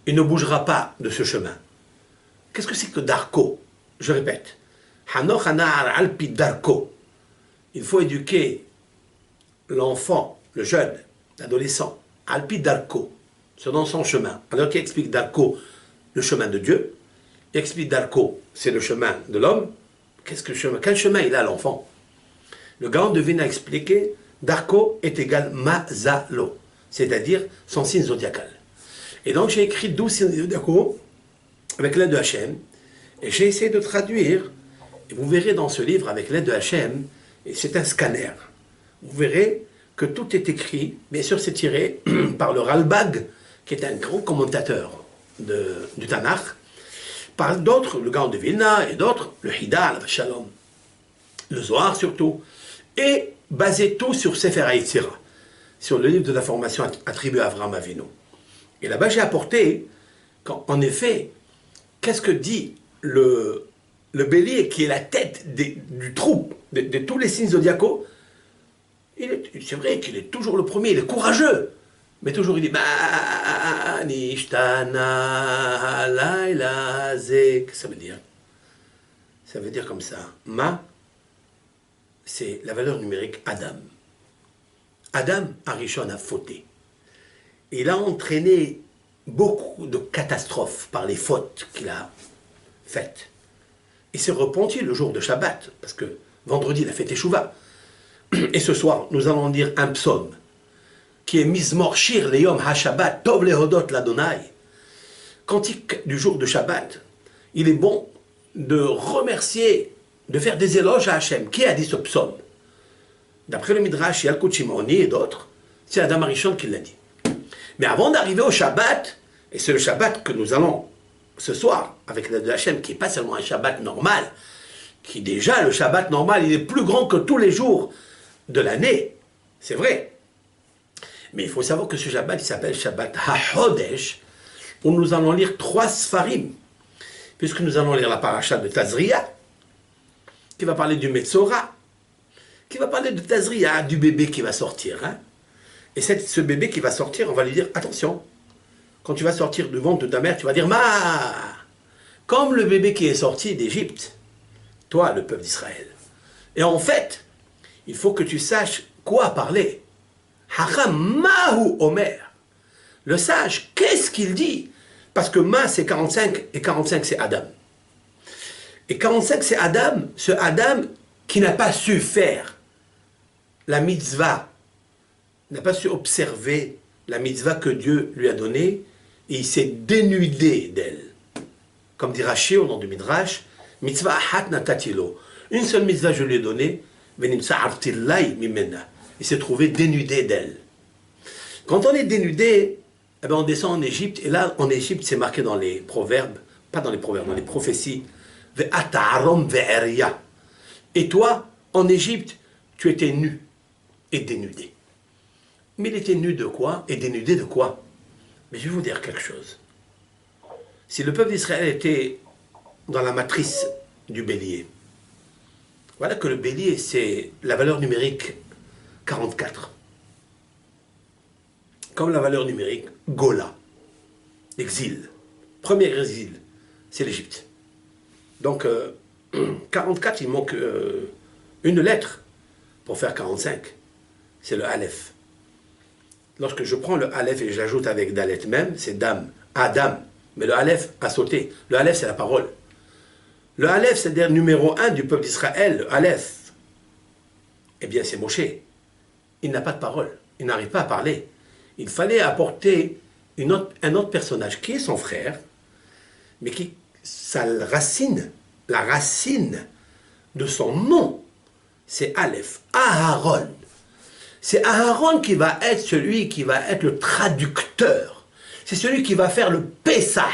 il ne bougera pas de ce chemin. Qu'est-ce que c'est que darko? Je répète. Hanoch hana'ar al pi darko. Il faut éduquer l'enfant, le jeune, l'adolescent, al pi darko, selon son chemin. Alors qui explique darko, le chemin de Dieu, il explique darko, c'est le chemin de l'homme. Qu'est-ce que chemin? Quel chemin il a l'enfant? Le Gaon de Vilna a expliqué, darko est égal mazalo, c'est-à-dire son signe zodiacal. Et donc j'ai écrit 12 signes zodiacaux avec l'aide de Hachem, et j'ai essayé de traduire, et vous verrez dans ce livre avec l'aide de Hachem, et c'est un scanner, vous verrez que tout est écrit, bien sûr c'est tiré par le Ralbag, qui est un grand commentateur du Tanakh, par d'autres, le Gaon de Vilna et d'autres, le Hida, le Shalom, le Zohar surtout, et basé tout sur Sefer HaYetzira, sur le livre de la formation attribué à Avraham Avinu. Et là-bas j'ai apporté, en effet, qu'est-ce que dit le bélier qui est la tête du troupe, de tous les signes zodiacaux? C'est vrai qu'il est toujours le premier, il est courageux. Mais toujours il dit Ma nishtana laila ze. Qu'est-ce que ça veut dire? Ça veut dire comme ça. Ma, c'est la valeur numérique Adam. Adam, Arishon, a fauté. Il a entraîné beaucoup de catastrophes par les fautes qu'il a faites. Il s'est repenti le jour de Shabbat, parce que vendredi il a fait Teshuvah. Et ce soir, nous allons dire un psaume qui est Mizmor Shir Leyom HaShabbat Tov Lehodot Ladonai. Cantique du jour de Shabbat. Il est bon de remercier, de faire des éloges à Hachem. Qui a dit ce psaume? D'après le Midrash, Yalkut Shimoni et d'autres, c'est Adam Arishon qui l'a dit. Mais avant d'arriver au Shabbat, et c'est le Shabbat que nous allons ce soir, avec l'aide de Hachem, qui n'est pas seulement un Shabbat normal, qui déjà, le Shabbat normal, il est plus grand que tous les jours de l'année. C'est vrai. Mais il faut savoir que ce Shabbat, il s'appelle Shabbat HaChodesh, où nous allons lire 3 Sfarim, puisque nous allons lire la paracha de Tazria, qui va parler du Metzora, qui va parler de Tazria, du bébé qui va sortir. Hein. Et ce bébé qui va sortir, on va lui dire, attention, quand tu vas sortir du ventre de ta mère, tu vas dire, Ma, comme le bébé qui est sorti d'Égypte, toi, le peuple d'Israël. Et en fait, il faut que tu saches quoi parler. Hacham Mahu Omer. Le sage, qu'est-ce qu'il dit? Parce que Ma c'est 45 et 45 c'est Adam. Et 45 c'est Adam, ce Adam qui n'a pas su faire la mitzvah, n'a pas su observer la mitzvah que Dieu lui a donnée, et il s'est dénudé d'elle. Comme dit Rashi au nom du Midrash, mitzvah ahat natatilo. Une seule mitzvah je lui ai donnée, venimsa artillai mimena. Il s'est trouvé dénudé d'elle. Quand on est dénudé, eh bien on descend en Égypte, et là, en Égypte, c'est marqué dans les proverbes, pas dans les proverbes, dans les prophéties, ve'atarom ve'eria. Et toi, en Égypte, tu étais nu et dénudé. Mais il était nu de quoi et dénudé de quoi? Mais je vais vous dire quelque chose. Si le peuple d'Israël était dans la matrice du bélier, voilà que le bélier, c'est la valeur numérique 44. Comme la valeur numérique, Gola, exil. Premier exil, c'est l'Égypte. Donc, 44, il manque une lettre pour faire 45. C'est le Aleph. Lorsque je prends le Aleph et j'ajoute avec Dalet même, c'est Dam, Adam. Mais le Aleph a sauté. Le Aleph, c'est la parole. Le Aleph, c'est-à-dire numéro 1 du peuple d'Israël, le Aleph. Eh bien, c'est Moshe. Il n'a pas de parole. Il n'arrive pas à parler. Il fallait apporter un autre personnage qui est son frère, mais qui, la racine de son nom, c'est Aleph, Aharon. C'est Aharon qui va être celui qui va être le traducteur. C'est celui qui va faire le Pessah.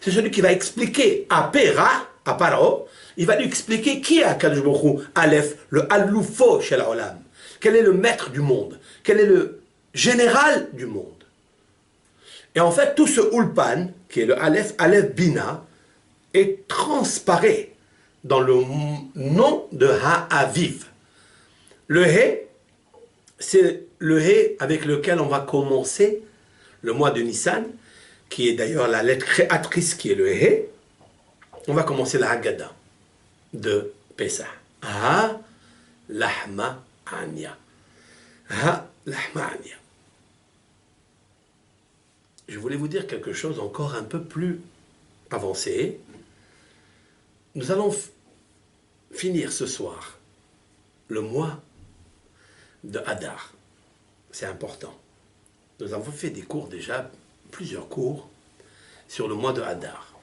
C'est celui qui va expliquer à Péra, à Paro, Il va lui expliquer qui est Akadosh Baruch Hu, Aleph, le Aloufo Shel Olam. Quel est le maître du monde? Quel est le général du monde? Et en fait, tout ce Ulpan, qui est le Aleph, Aleph Bina, est transparaît dans le nom de Ha'aviv. Le He, c'est le He avec lequel on va commencer le mois de Nissan, qui est d'ailleurs la lettre créatrice qui est le He. On va commencer la Haggadah de Pesach. Ha Lahma Anya. Ha Lahma Anya. Je voulais vous dire quelque chose encore un peu plus avancé. Nous allons finir ce soir le mois de Hadar. C'est important. Nous avons fait des cours déjà, plusieurs cours, sur le mois de Hadar.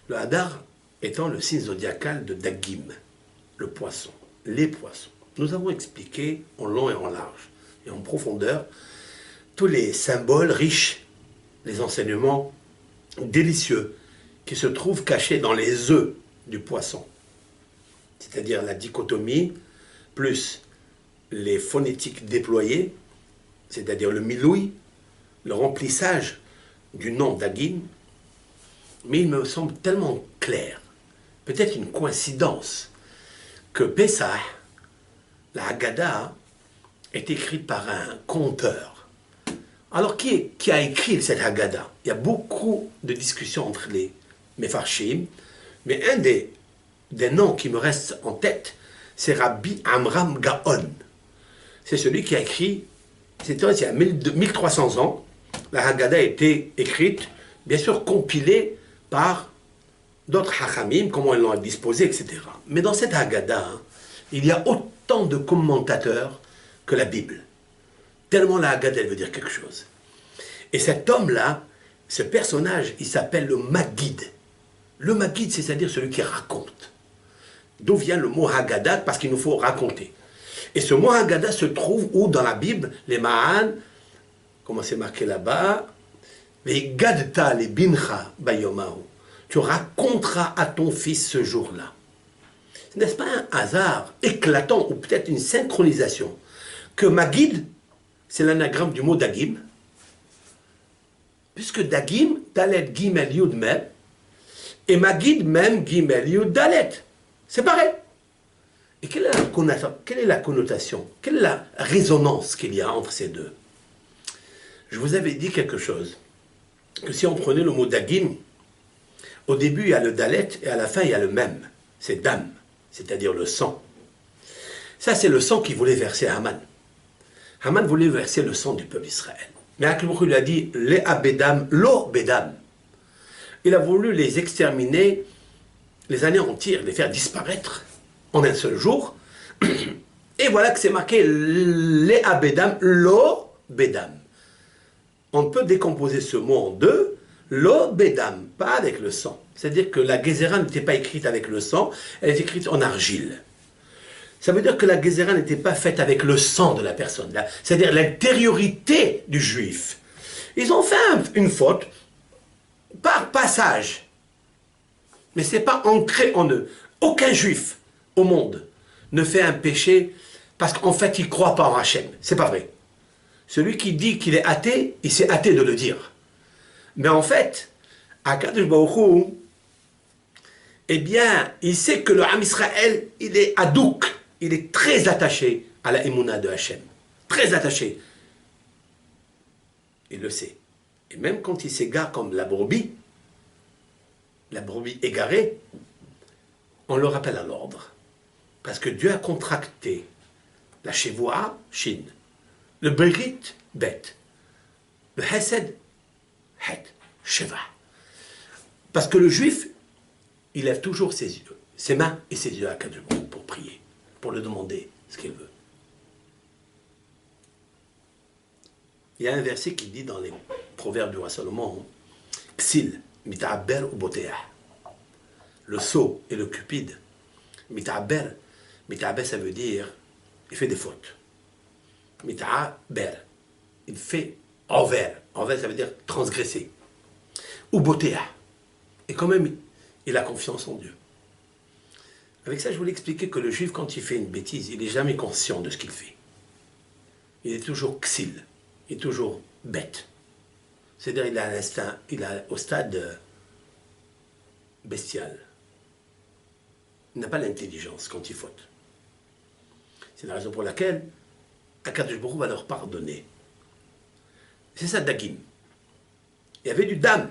Le Hadar étant le signe zodiacal de Dagim, le poisson, les poissons. Nous avons expliqué en long et en large et en profondeur tous les symboles riches, les enseignements délicieux qui se trouvent cachés dans les œufs du poisson. C'est-à-dire la dichotomie plus les phonétiques déployées, c'est-à-dire le miloui, le remplissage du nom d'Agim. Mais il me semble tellement clair, peut-être une coïncidence, que Pesach, la Haggadah, est écrite par un conteur. Alors, qui a écrit cette Haggadah? Il y a beaucoup de discussions entre les Mefarshim, mais un des noms qui me reste en tête, c'est Rabbi Amram Gaon. C'est celui qui a écrit, c'était il y a 1300 ans, la Haggadah a été écrite, bien sûr compilée par d'autres Hachamim, comment ils l'ont disposé, etc. Mais dans cette Haggadah, il y a autant de commentateurs que la Bible. Tellement la Haggadah, elle veut dire quelque chose. Et cet homme-là, ce personnage, il s'appelle le Maggid. Le Maggid, c'est-à-dire celui qui raconte. D'où vient le mot Haggadah? Parce qu'il nous faut raconter. Et ce mot Haggadah se trouve où dans la Bible? Les Ma'an, comment c'est marqué là-bas? Les Gadta, les Bincha, Bayomahu. Tu raconteras à ton fils ce jour-là. N'est-ce pas un hasard éclatant, ou peut-être une synchronisation, que Maggid, c'est l'anagramme du mot Dagim, puisque Dagim, Dalet, Gimel, Yud, Mem, et Maggid, Mem, Gimel, Yud, Dalet. C'est pareil. Et quelle est la connotation, quelle est la résonance qu'il y a entre ces deux? Je vous avais dit quelque chose, que si on prenait le mot Dagim, au début il y a le Dalet et à la fin il y a le Mem, c'est Dam, c'est-à-dire le sang. Ça c'est le sang qu'il voulait verser à Haman. Haman voulait verser le sang du peuple d'Israël. Mais Akadosh lui a dit, les abedam, lo bedam. Il a voulu les exterminer, les anéantir, les faire disparaître en un seul jour. Et voilà que c'est marqué, les abedam, lo bedam. On peut décomposer ce mot en deux, lo bedam, pas avec le sang. C'est-à-dire que la Gézéra n'était pas écrite avec le sang, elle est écrite en argile. Ça veut dire que la Gézéra n'était pas faite avec le sang de la personne, c'est-à-dire l'intériorité du juif. Ils ont fait une faute par passage, mais ce n'est pas ancré en eux. Aucun juif au monde ne fait un péché parce qu'en fait il ne croit pas en Hachem. C'est pas vrai. Celui qui dit qu'il est athée, il s'est hâté de le dire. Mais en fait, Akadosh Baruch Hu, eh bien, il sait que le Ham Israël, il est adouk, il est très attaché à la Emouna de Hachem. Très attaché. Il le sait. Et même quand il s'égare comme la brebis égarée, on le rappelle à l'ordre. Parce que Dieu a contracté la Shevoua, Shin, le Berit, Bet, le Hesed, Het, Sheva. Parce que le juif, il lève toujours ses yeux, ses mains et ses yeux à Akadosh Baruch Hu pour prier, pour le demander ce qu'il veut. Il y a un verset qui dit dans les proverbes du roi Salomon, Ksil, mita'aber ou boteah. Le sot et le cupide. Mita'aber ça veut dire, il fait des fautes. Mita'aber, il fait envers. Envers ça veut dire transgresser. Ou boteah. Et quand même, il a confiance en Dieu. Avec ça, je voulais expliquer que le juif, quand il fait une bêtise, il n'est jamais conscient de ce qu'il fait. Il est toujours xil, il est toujours bête. C'est-à-dire il a l'instinct, il est au stade bestial. Il n'a pas l'intelligence quand il faute. C'est la raison pour laquelle Akadosh Baruch Hu va leur pardonner. C'est ça Dagim. Il y avait du Dam,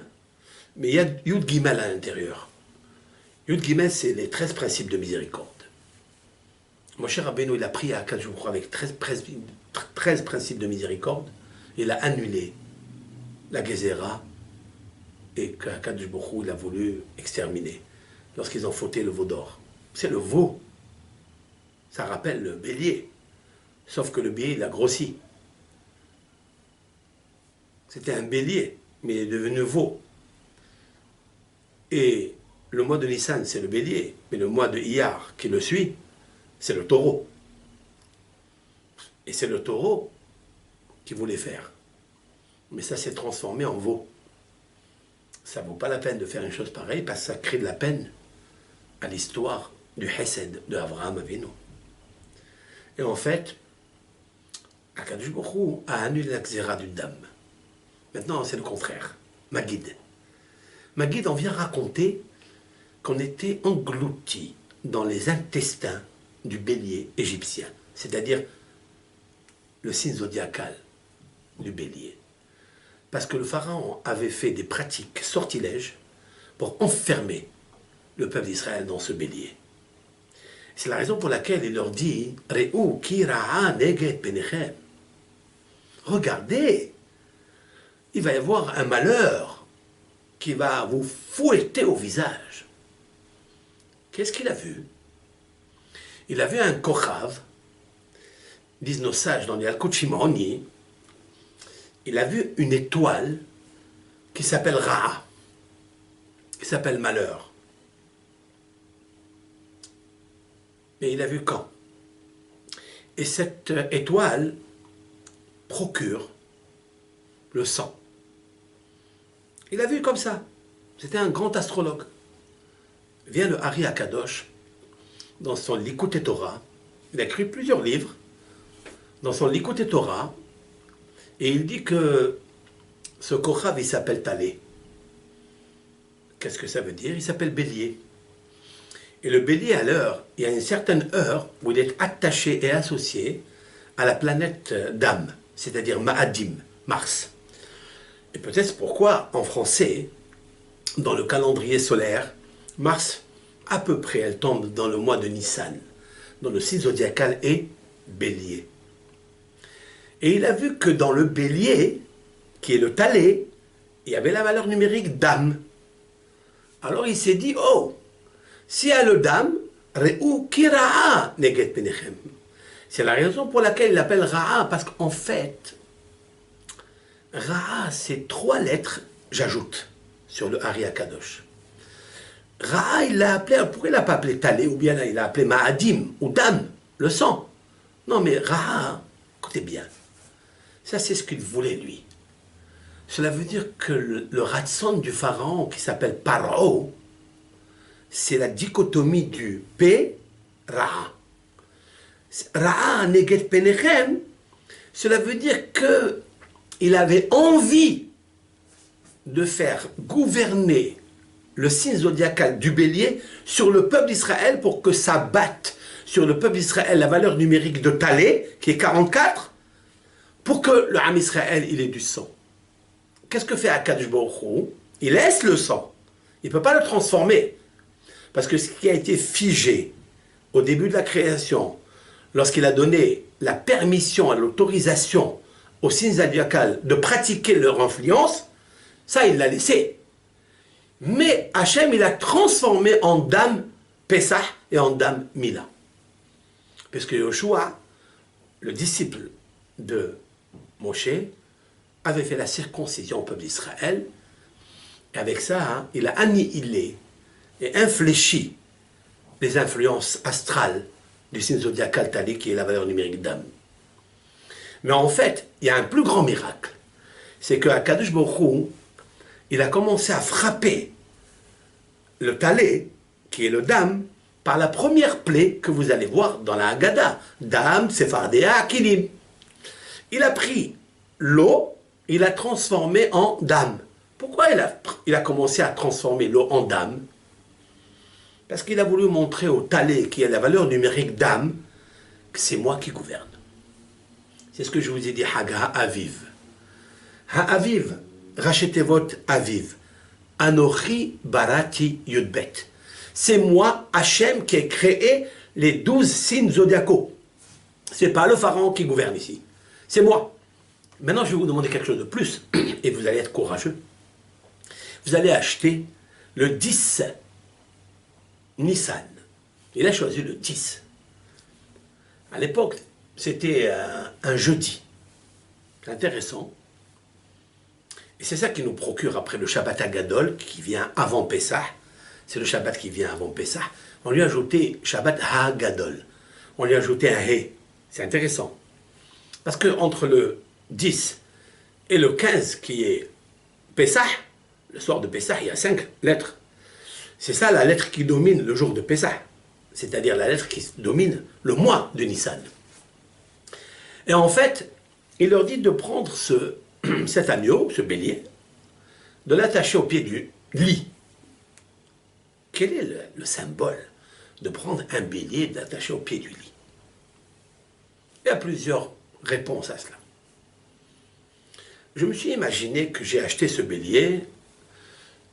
mais il y a Yud Gimel à l'intérieur. Yud Gimel, c'est les 13 principes de miséricorde. Moshe Rabbeinu, il a pris à Akadosh Baruch Hu avec 13 principes de miséricorde. Il a annulé la Gezerah et qu'Akadosh Baruch Hu, il a voulu exterminer lorsqu'ils ont fauté le veau d'or. C'est le veau. Ça rappelle le bélier. Sauf que le bélier, il a grossi. C'était un bélier, mais il est devenu veau. Et le mois de Nissan, c'est le bélier, mais le mois de Iyar qui le suit, c'est le taureau. Et c'est le taureau qui voulait faire. Mais ça s'est transformé en veau. Ça ne vaut pas la peine de faire une chose pareille parce que ça crée de la peine à l'histoire du Hesed de Abraham Avinu. Et en fait, Akadosh Baruch Hu a annulé la Xéra du Dam. Maintenant, c'est le contraire. Magid. Magid, on vient raconter qu'on était englouti dans les intestins du bélier égyptien, c'est-à-dire le signe zodiacal du bélier. Parce que le pharaon avait fait des pratiques sortilèges pour enfermer le peuple d'Israël dans ce bélier. C'est la raison pour laquelle il leur dit « Re'u ki ra'a neget penechem » Regardez, il va y avoir un malheur qui va vous fouetter au visage. Qu'est-ce qu'il a vu? Il a vu un kochav, disent nos sages dans les Yalkut Shimoni, il a vu une étoile qui s'appelle Ra'a, qui s'appelle malheur. Mais il a vu quand? Et cette étoile procure le sang. Il a vu comme ça. C'était un grand astrologue. Vient le Ari Akadosh, dans son Likutei Torah, il a écrit plusieurs livres, dans son Likutei Torah, et il dit que ce Kochav, il s'appelle Talé. Qu'est-ce que ça veut dire? Il s'appelle Bélier. Et le Bélier, à l'heure, il y a une certaine heure où il est attaché et associé à la planète Dam, c'est-à-dire Ma'adim, Mars. Et peut-être pourquoi, en français, dans le calendrier solaire, Mars, à peu près, elle tombe dans le mois de Nissan, dans le signe zodiacal est Bélier. Et il a vu que dans le Bélier, qui est le Talé, il y avait la valeur numérique Dam. Alors il s'est dit, oh, s'il y a le Dam, Re'u ki ra'a neget penechem. C'est la raison pour laquelle il l'appelle Ra'a, parce qu'en fait, Ra'a, c'est 3 lettres, j'ajoute, sur le Ari Akadosh. Ra'a, il l'a appelé, pourquoi il ne l'a pas appelé Talé, ou bien là, il l'a appelé Ma'adim, ou Dam, le sang. Non, mais Ra'a, écoutez bien, ça c'est ce qu'il voulait lui. Cela veut dire que le ratson du pharaon, qui s'appelle Paro, c'est la dichotomie du P, Ra'a. Ra'a neget penechem, cela veut dire que il avait envie de faire gouverner le signe zodiacal du bélier sur le peuple d'Israël pour que ça batte sur le peuple d'Israël la valeur numérique de Talé, qui est 44, pour que le Ham Israël, il ait du sang. Qu'est-ce que fait Akadosh Baruch Hu? Il laisse le sang. Il ne peut pas le transformer. Parce que ce qui a été figé au début de la création, lorsqu'il a donné la permission, l'autorisation aux signes zodiacales de pratiquer leur influence, ça il l'a laissé. Mais Hachem il a transformé en Dam Pesach et en Dam Mila. Parce que Yoshua, le disciple de Moshe, avait fait la circoncision au peuple d'Israël. Et avec ça, il a annihilé et infléchi les influences astrales du signe zodiacal Talé, qui est la valeur numérique d'âme. Mais en fait, il y a un plus grand miracle. C'est qu'à Kadosh Baruch Hu, il a commencé à frapper le Talé, qui est le Dam, par la première plaie que vous allez voir dans la Haggadah, Dam, Sephardéa, Akilim. Il a pris l'eau, il l'a transformée en dam. Pourquoi il a commencé à transformer l'eau en dam? Parce qu'il a voulu montrer au Talé, qui a la valeur numérique dam, que c'est moi qui gouverne. C'est ce que je vous ai dit, Haga Aviv. Ha-Aviv, rachetez votre Aviv. Anochi Barati Yudbet. C'est moi, Hachem, qui ai créé les 12 signes zodiacaux. Ce n'est pas le pharaon qui gouverne ici. C'est moi. Maintenant, je vais vous demander quelque chose de plus, et vous allez être courageux. Vous allez acheter le 10 Nissan. Il a choisi le 10. À l'époque, c'était un jeudi. C'est intéressant. Et c'est ça qui nous procure après le Shabbat Hagadol, qui vient avant Pessah. C'est le Shabbat qui vient avant Pessah. On lui a ajouté Shabbat Hagadol. On lui a ajouté un He. C'est intéressant. Parce qu'entre le 10 et le 15, qui est Pessah, le soir de Pessah, il y a 5 lettres. C'est ça la lettre qui domine le jour de Pessah. C'est-à-dire la lettre qui domine le mois de Nissan. Et en fait, il leur dit de prendre cet agneau, ce bélier, de l'attacher au pied du lit. Quel est le symbole de prendre un bélier et de l'attacher au pied du lit? Il y a plusieurs réponses à cela. Je me suis imaginé que j'ai acheté ce bélier,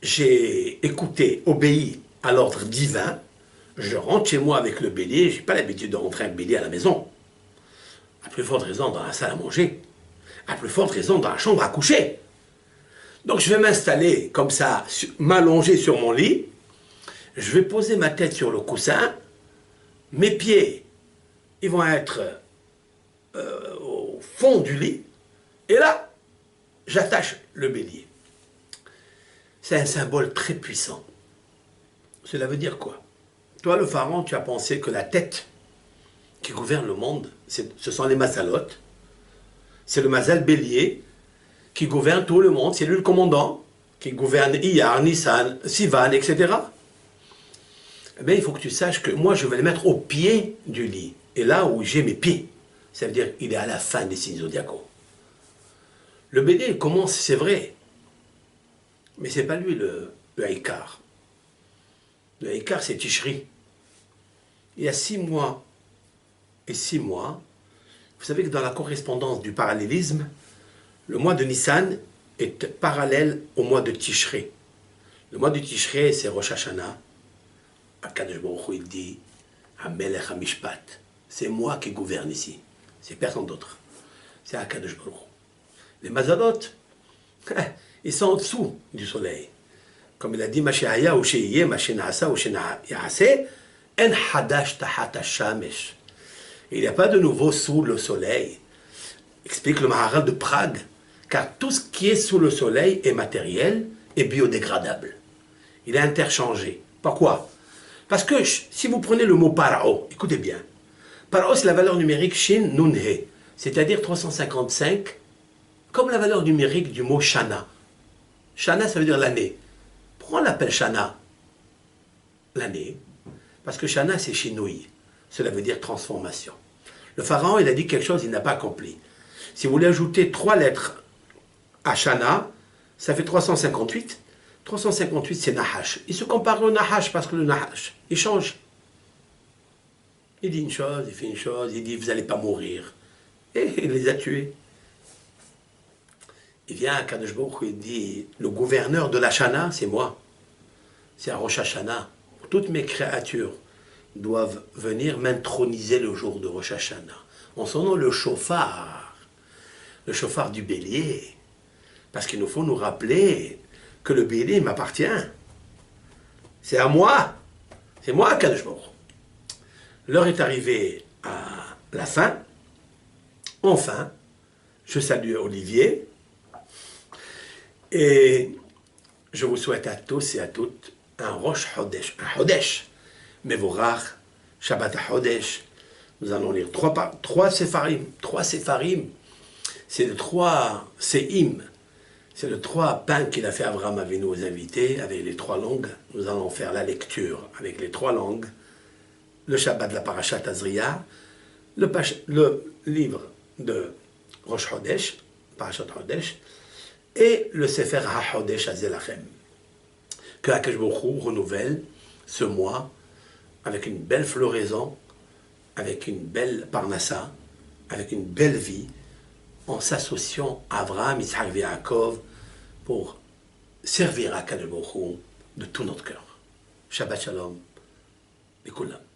j'ai écouté, obéi à l'ordre divin, je rentre chez moi avec le bélier, je n'ai pas l'habitude de rentrer un bélier à la maison. À plus forte raison dans la salle à manger, à plus forte raison dans la chambre à coucher. Donc je vais m'installer comme ça, m'allonger sur mon lit, je vais poser ma tête sur le coussin, mes pieds, ils vont être au fond du lit, et là, j'attache le bélier. C'est un symbole très puissant. Cela veut dire quoi? Toi, le pharaon, tu as pensé que la tête qui gouverne le monde, ce sont les mazalotes. C'est le mazal bélier qui gouverne tout le monde. C'est lui le commandant qui gouverne Iyar, Nissan, Sivan, etc. Eh bien, il faut que tu saches que moi, je vais le mettre au pied du lit. Et là où j'ai mes pieds, ça veut dire qu'il est à la fin des signes zodiacaux. Le bélier, il commence, c'est vrai. Mais ce n'est pas lui le Haïkar. Le Haïkar, c'est Tishri. Il y a 6 mois et 6 mois. Vous savez que dans la correspondance du parallélisme, le mois de Nissan est parallèle au mois de Tishri. Le mois de Tishri, c'est Rosh Hashanah. Akadosh Baruch Hu, il dit Hamelech HaMishpat. C'est moi qui gouverne ici. C'est personne d'autre. C'est Akadosh Baruch Hu. Les Mazalot, ils sont en dessous du soleil. Comme il a dit, Mashiach ou Sheiye, Mashinasa ou Shinase, En Hadash Tahat Hashamesh. Il n'y a pas de nouveau sous le soleil. Explique le Maharal de Prague, car tout ce qui est sous le soleil est matériel et biodégradable. Il est interchangé. Pourquoi? Parce que si vous prenez le mot Parao, écoutez bien, Parao c'est la valeur numérique Shin Nun He, c'est-à-dire 355, comme la valeur numérique du mot Shana. Shana, ça veut dire l'année. Pourquoi on l'appelle Shana? L'année. Parce que Shana, c'est Shinui. Cela veut dire transformation. Le pharaon, il a dit quelque chose, il n'a pas accompli. Si vous voulez ajouter 3 lettres à Shana, ça fait 358. 358, c'est Nahash. Il se compare au Nahash parce que le Nahash, il change. Il dit une chose, il fait une chose, il dit vous n'allez pas mourir. Et il les a tués. Il vient à Kadosh Baruch Hu, il dit le gouverneur de la Shana, c'est moi. C'est à Rosh Hashanah. Toutes mes créatures doivent venir m'introniser le jour de Rosh Hashanah. En son nom, le chauffard du bélier. Parce qu'il nous faut nous rappeler que le bélier m'appartient. C'est à moi. C'est moi, Kadosh Baruch Hu. L'heure est arrivée à la fin. Enfin, je salue Olivier. Et je vous souhaite à tous et à toutes un Rosh Chodesh, un Chodesh, Mevorach, Shabbat Chodesh. Nous allons lire 3 Sepharim. 3 Sepharim, c'est le 3 Seim. C'est le 3 pains qu'il a fait Abraham Avinu aux invités, avec les 3 langues. Nous allons faire la lecture avec les 3 langues le Shabbat de la Parashat Tazria, le livre de Rosh Chodesh, Parashat Chodesh, et le Sefer HaChodesh Azelachem. Que Akash Baruch Hu renouvelle ce mois avec une belle floraison, avec une belle parnassa, avec une belle vie, en s'associant à Avraham, Yitzhak et Yaakov pour servir Akash Baruch Hu de tout notre cœur. Shabbat Shalom, Bikulam.